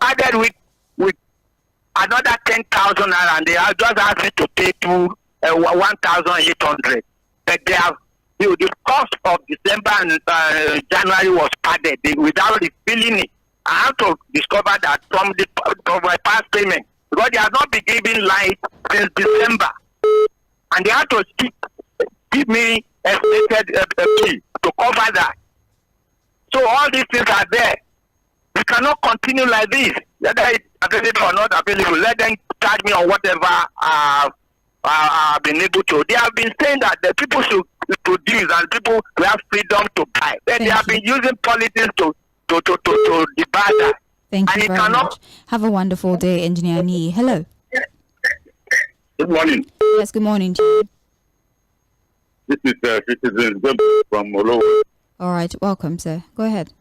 added with another 10,000 naira, and they have just asked me to pay to 1,800. But they have the cost of December and January was padded without refilling it. I have to discover that from my past payment, because they have not been giving light since December, and they have to give me estimated bill to cover that. So all these things are there. We cannot continue like this. Whether it's available or not available, let them charge me on whatever I've been able to. They have been saying that the people should produce and people will have freedom to buy. Then they have been using politics to divide that. Thank you very much. Have a wonderful day, Engineer Nee. Hello. Good morning. Yes, good morning to you. This is Citizen from Molo. All right, welcome, sir. Go ahead.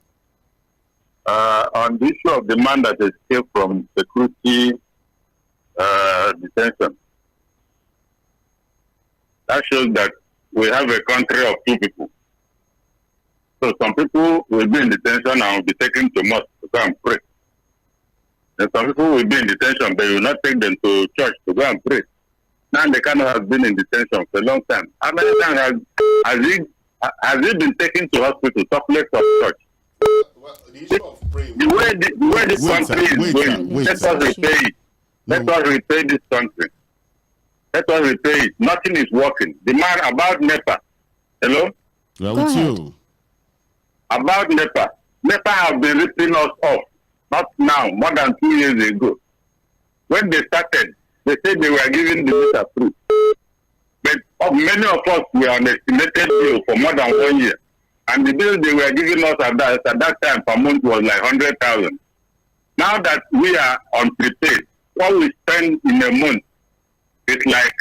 On the issue of the man that escaped from security detention, that shows that we have a country of two people. So some people will be in detention and will be taken to mosque to go and pray. And some people will be in detention, but you will not take them to church to go and pray. Now they cannot have been in detention for a long time. How many times has he been taken to hospital, talkless of church? The way this country is going, let us repay it. Let us repay this country. Let us repay it. Nothing is working. The man about NEPA. Hello? Well, with you. About NEPA. NEPA have been ripping us off. Not now, more than 2 years ago. When they started, they said they were giving the meter free. But many of us were on estimated bill for more than 1 year. And the bill they were giving us at that time per month was like 100,000. Now that we are on prepaid, what we spend in a month is like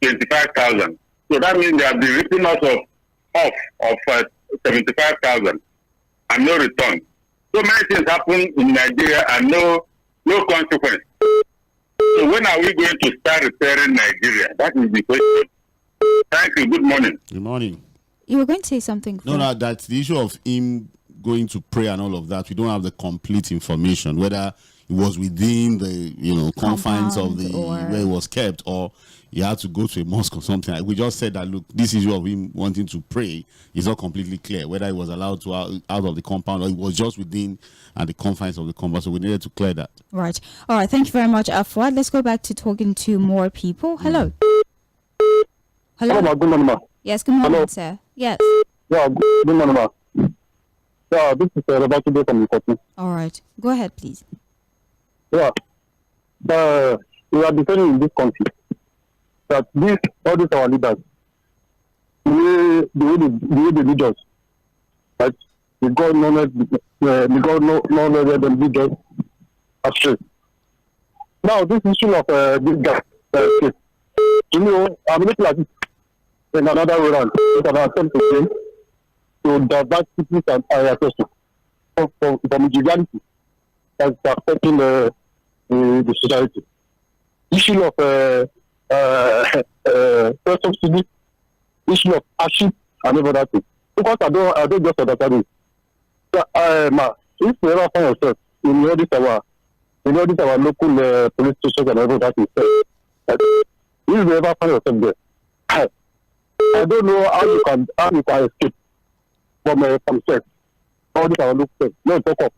25,000. So that means they have been written off of 75,000 and no return. So many things happen in Nigeria and no consequence. So when are we going to start repairing Nigeria? That is the question. Thank you. Good morning. Good morning. You were going to say something. No, that's the issue of him going to pray and all of that. We don't have the complete information, whether it was within the confines of the where it was kept, or he had to go to a mosque or something. Like we just said that, look, this issue of him wanting to pray is not completely clear, whether he was allowed to out of the compound or it was just within the confines of the compound. So we needed to clear that. Right. All right. Thank you very much, Fuad. Let's go back to talking to more people. Hello. Hello. Hello, good morning, ma. Yes, good morning, Hello. sir. Yes. Yeah, good morning, ma. Yeah, this is Roberto Day from Lɪධᴇ. All right. Go ahead, please. Yeah. We are defending in this country that all these our leaders, the way they lead us, right? The God no let them lead us astray. Now, this issue of this guy, I'm looking at it in another way around. It's an attempt to divert people's attention from legality that's affecting the society. Issue of first subsidy, issue of hardship, and every other thing. Because I don't just understand it. So, if you ever find yourself in all this our local police stations and every other thing, if you ever find yourself there, I don't know how you can escape from sex. All this our local, no talk of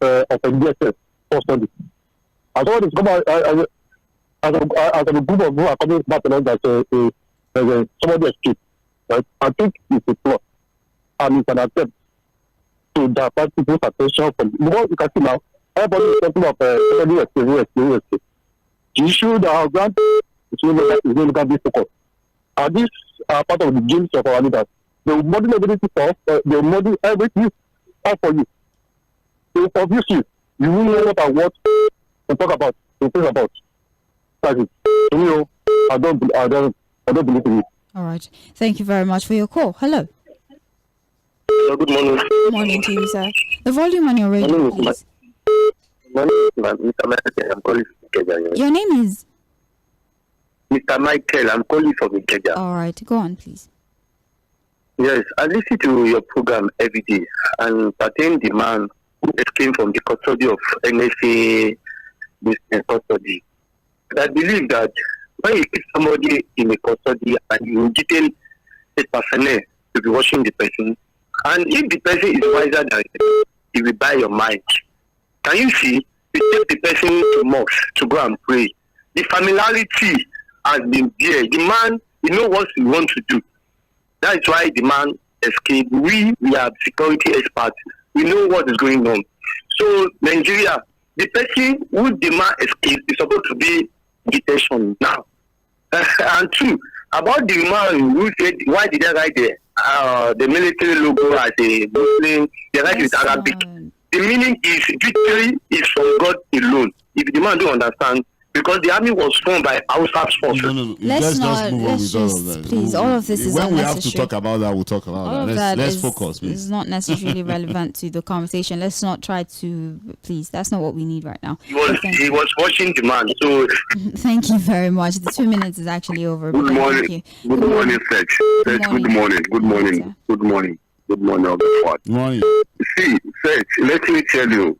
a DSS or study. As all this come out, as a group of who are coming back to that somebody escaped, right? I think it's a plot and it's an attempt to divert people's attention from, because you can see now, everybody is talking about somebody escape. The issue that our grant is going to be focused. And this are part of the games of our leaders. They will model everything for us, they will model everything all for you. They will confuse you. You will know what I want to talk about, to think about. That's it. I don't believe in it. All right. Thank you very much for your call. Hello. Hello, good morning. Good morning to you, sir. The volume on your radio, please. My name is Mr. Michael. I'm calling from Ikeja. Your name is? Mr. Michael. I'm calling from Ikeja. All right. Go on, please. Yes, I listen to your program every day, and pertain the man who came from the custody of NSA business custody. I believe that when you keep somebody in a custody and you detail a personnel to be watching the person, and if the person is wiser than you, he will buy your mind. Can you see? You take the person to mosque to go and pray. The familiarity has been there. The man, he knows what he wants to do. That is why the man escaped. We are security experts. We know what is going on. So Nigeria, the person who the man escaped is supposed to be detention now. And two, about the man who said, why did they write the military logo as a Muslim? They write with Arabic. The meaning is victory is from God alone. If the man don't understand, because the army was formed by Hausa's forces. No. Let's just move on let's with just, all of that. please, all of this is when we unnecessary. have to talk about that, we'll talk about all that. Let's is, focus, please. It's not necessarily relevant to the conversation. Let's not try to, please. That's not what we need right now. He was watching the man. So thank you very much. The 2 minutes is actually over. Good morning. Good morning, Sage. Good morning. Good morning. Good morning. Good morning. Good morning. See, Sage, let me tell you.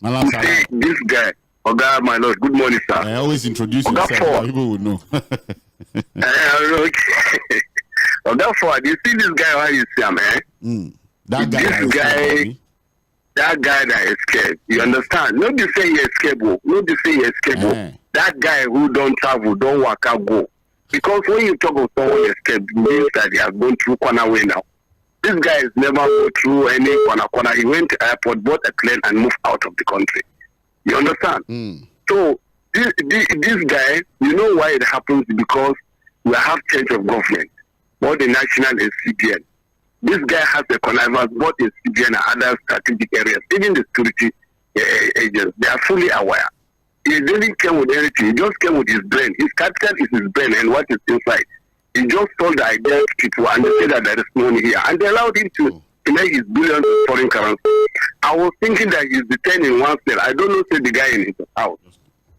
See, this guy, Oga, my lord, good morning, sir. I always introduce yourself so people would know. Oga Fuhad, you see this guy, how you see him, That guy that escaped, you understand? Not to say he escaped, That guy who don't travel, don't work out, go. Because when you talk of someone escaped, it means that they are going through corner way now. This guy has never go through any corner. He went to airport, bought a plane, and moved out of the country. You understand? So this guy, you know why it happens? Because we have change of government, both the national and CBN. This guy has a connivance both in CBN and other strategic areas, even the security agents. They are fully aware. He didn't come with anything. He just came with his brain. His capital is his brain and what is inside. He just told the ideas people and they said that there is money here. And they allowed him to make his billions in foreign currency. I was thinking that he's detained in one cell. I don't know, say the guy in his house.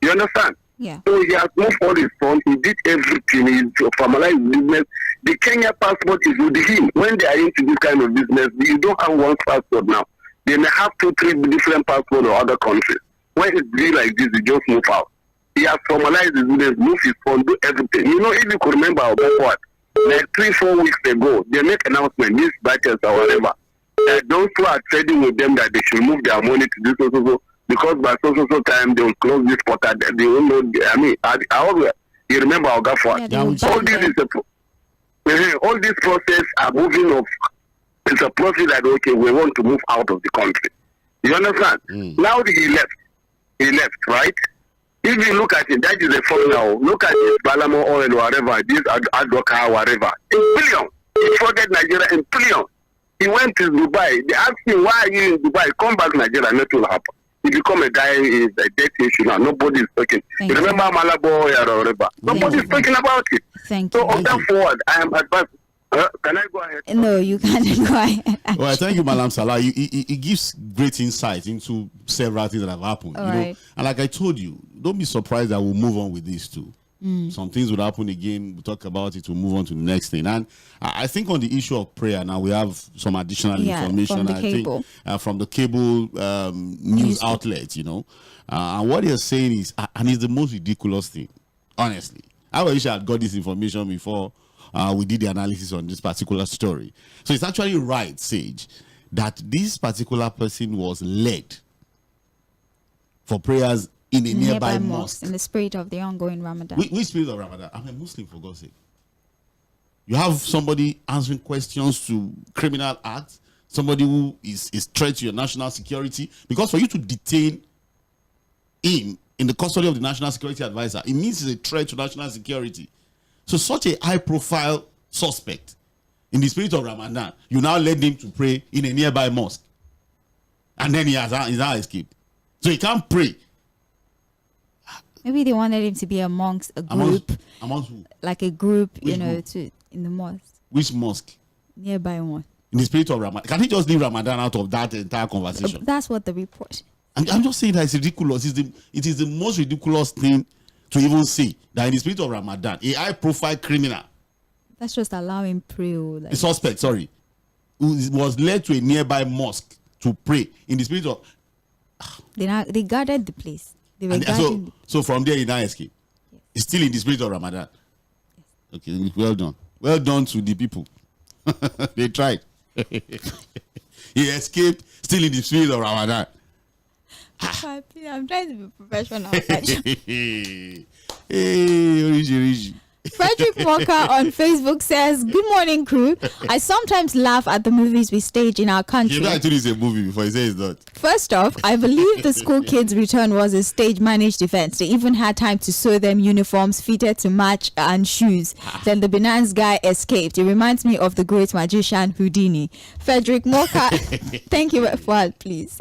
You understand? Yeah. So he has moved all his funds. He did everything. He formalized his business. The Kenya passport is with him. When they are into this kind of business, you don't have one passport now. They may have 2, 3 different passports or other countries. When it's really like this, you just move out. He has formalized his business, move his fund, do everything. You know, if you could remember about what, like 3-4 weeks ago, they make announcement, these batches or whatever. Those who are trading with them that they should move their money to this so because by so time they will close this portal. They will know. I mean, you remember Oga Fuhad? All this process are moving of. It's a process that okay, we want to move out of the country. You understand? Now he left, right? If you look at it, that is a formula. Look at this Balamo oil, whatever, this Adoka, whatever. In billions. He forget Nigeria in billions. He went to Dubai. They asked him, why are you in Dubai? Come back to Nigeria, nothing will happen. He become a guy, is a death issue now. Nobody is talking. You remember Malabo or whatever? Nobody is talking about it. Thank you. So on that forward, I am advanced. Can I go ahead? No, you can't go ahead. Well, thank you, Malam Salah. It gives great insight into several things that have happened. You know? And like I told you, don't be surprised that we'll move on with this too. Some things will happen again. We'll talk about it. We'll move on to the next thing. And I think on the issue of prayer, now we have some additional information. From the cable. From the cable news outlets, you know. And what they're saying is, and it's the most ridiculous thing, honestly. I wish I had got this information before we did the analysis on this particular story. So it's actually right, Sage, that this particular person was led for prayers in a nearby mosque. In the spirit of the ongoing Ramadan. Which spirit of Ramadan? I'm a Muslim, for God's sake. You have somebody answering questions to criminal acts, somebody who is threat to your national security. Because for you to detain him in the custody of the national security advisor, it means he's a threat to national security. So such a high-profile suspect in the spirit of Ramadan, you now led him to pray in a nearby mosque. And then he's now escaped. So he can't pray. Maybe they wanted him to be amongst a group. Amongst who? Like a group, Which group? In the mosque. Which mosque? Nearby one. In the spirit of Ramadan. Can he just leave Ramadan out of that entire conversation? That's what the report. I'm just saying that it's ridiculous. It is the most ridiculous thing to even say that in the spirit of Ramadan, a high-profile criminal. That's just allowing prayer. A suspect, sorry, who was led to a nearby mosque to pray in the spirit of. They guarded the place. They were so from there, he now escaped. Yes. He's still in the spirit of Ramadan. Yes. Okay, well done. Well done to the people. They tried. He escaped, still in the spirit of Ramadan. I'm trying to be professional. Hey, Origi. Frederick Walker on Facebook says, "Good morning, crew. I sometimes laugh at the movies we stage in our country." You know, I told you it's a movie before. He says it's not. First off, I believe the school kids' return was a stage-managed event. They even had time to sew them uniforms fitted to match and shoes. Then the Binance guy escaped. It reminds me of the great magician Houdini. Frederick Walker, thank you, Fuad, please.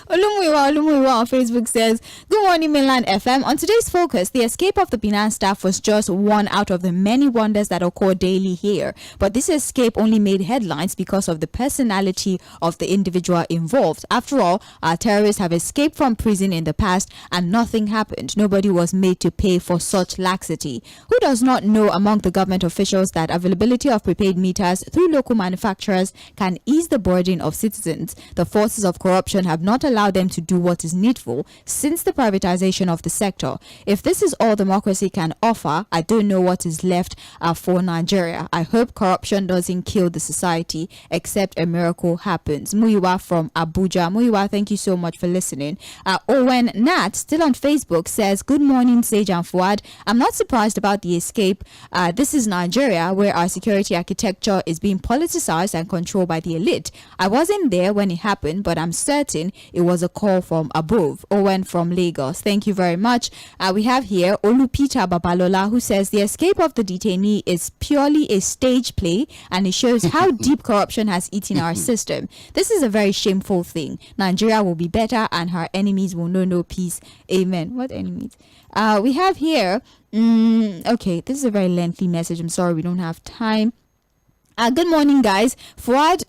Olumuyiwa on Facebook says, "Good morning, Mainland FM. On today's focus, the escape of the Binance staff was just one out of the many wonders that occur daily here. But this escape only made headlines because of the personality of the individual involved. After all, our terrorists have escaped from prison in the past and nothing happened. Nobody was made to pay for such laxity. Who does not know among the government officials that availability of prepaid meters through local manufacturers can ease the burden of citizens? The forces of corruption have not allowed them to do what is needful since the privatization of the sector. If this is all democracy can offer, I don't know what is left for Nigeria. I hope corruption doesn't kill the society except a miracle happens." Muyiwa from Abuja. Muyiwa, thank you so much for listening. Owen Nat, still on Facebook, says, "Good morning, Sage and Fuad. I'm not surprised about the escape. This is Nigeria, where our security architecture is being politicized and controlled by the elite. I wasn't there when it happened, but I'm certain it was a call from above. Owen from Lagos. Thank you very much. We have here Jᴏɪᴜ Babalola, who says the escape of the detainee is purely a stage play, and it shows how deep corruption has eaten our system. This is a very shameful thing. Nigeria will be better and her enemies will know no peace. Amen. What enemies? We have here, okay, this is a very lengthy message. I'm sorry, we don't have time. Good morning, guys. Fuad,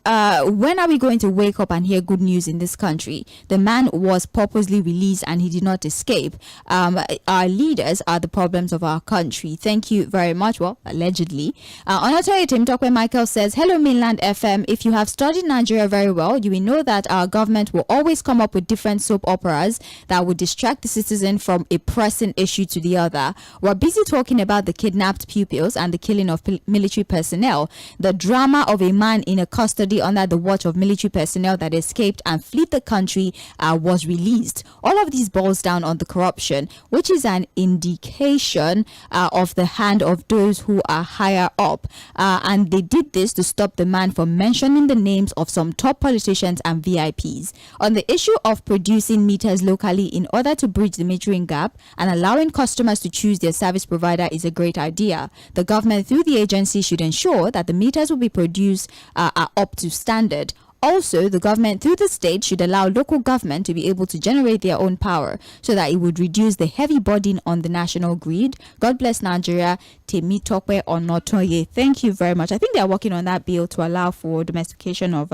when are we going to wake up and hear good news in this country? The man was purposely released and he did not escape. Our leaders are the problems of our country. Thank you very much. Well, allegedly. On our Tim Tokwe Michael says, hello, Mainland FM. If you have studied Nigeria very well, you will know that our government will always come up with different soap operas that would distract the citizen from a pressing issue to the other. We're busy talking about the kidnapped pupils and the killing of military personnel. The drama of a man in a custody under the watch of military personnel that escaped and fled the country was released. All of these boils down on the corruption, which is an indication of the hand of those who are higher up. And they did this to stop the man from mentioning the names of some top politicians and VIPs. On the issue of producing meters locally in order to bridge the metering gap and allowing customers to choose their service provider is a great idea. The government through the agency should ensure that the meters will be produced are up to standard. Also, the government through the state should allow local government to be able to generate their own power so that it would reduce the heavy burden on the national grid. God bless Nigeria. Temitope Onotoye. Thank you very much. I think they are working on that bill to allow for domestication of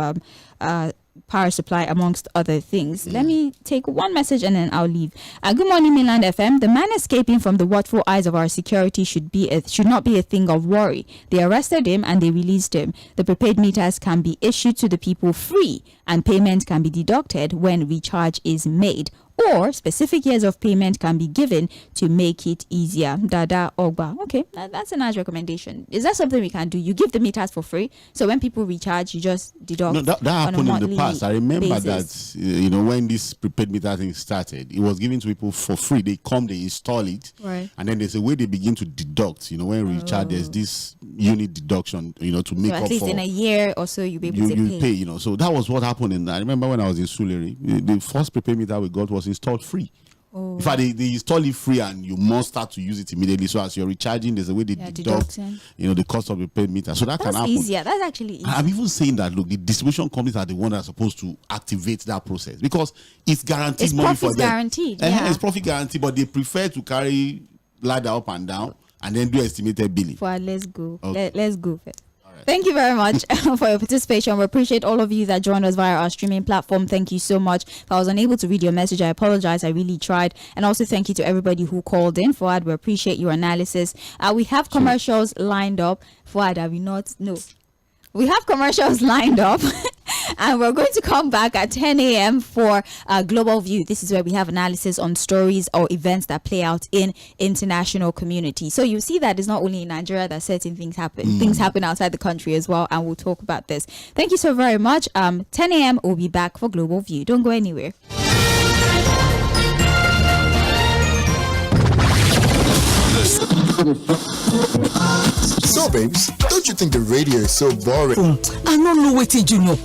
power supply, amongst other things. Let me take one message and then I'll leave. Good morning, Mainland FM. The man escaping from the watchful eyes of our security should not be a thing of worry. They arrested him and they released him. The prepaid meters can be issued to the people free and payment can be deducted when recharge is made, or specific years of payment can be given to make it easier. Dada Ogba. Okay, that's a nice recommendation. Is that something we can do? You give the meters for free, so when people recharge, you just deduct. No, that happened in the past. I remember that, when this prepaid meter thing started, it was given to people for free. They come, they install it, right, and then there's a way they begin to deduct. When recharge, there's this unit deduction, to make so up at least for, in a year or so you'll be able to pay. So that was what happened. I remember when I was in Sulere, the first prepaid meter we got was installed free. In fact, they install it free and you must start to use it immediately. So as you're recharging, there's a way they deduct the cost of the paid meter. So that can happen. Easier. That's actually easier. I'm even saying that, look, the distribution companies are the ones that are supposed to activate that process because it's guaranteed money for them. Guaranteed. Yeah. It's profit guaranteed, but they prefer to carry ladder up and down and then do estimated billing. Let's go. Okay. Let's go first. Thank you very much for your participation. We appreciate all of you that joined us via our streaming platform. Thank you so much. If I was unable to read your message, I apologize. I really tried. And also thank you to everybody who called in. Fuad, we appreciate your analysis. We have commercials lined up. Fuad, have we not? No. We have commercials lined up. And we're going to come back at 10 a.m. for Global View. This is where we have analysis on stories or events that play out in international community. So you see that it's not only in Nigeria that certain things happen. Things happen outside the country as well. And we'll talk about this. Thank you so very much. 10 a.m. we'll be back for Global View. Don't go anywhere. So, babes, don't you think the radio is so boring? I don't know what you know.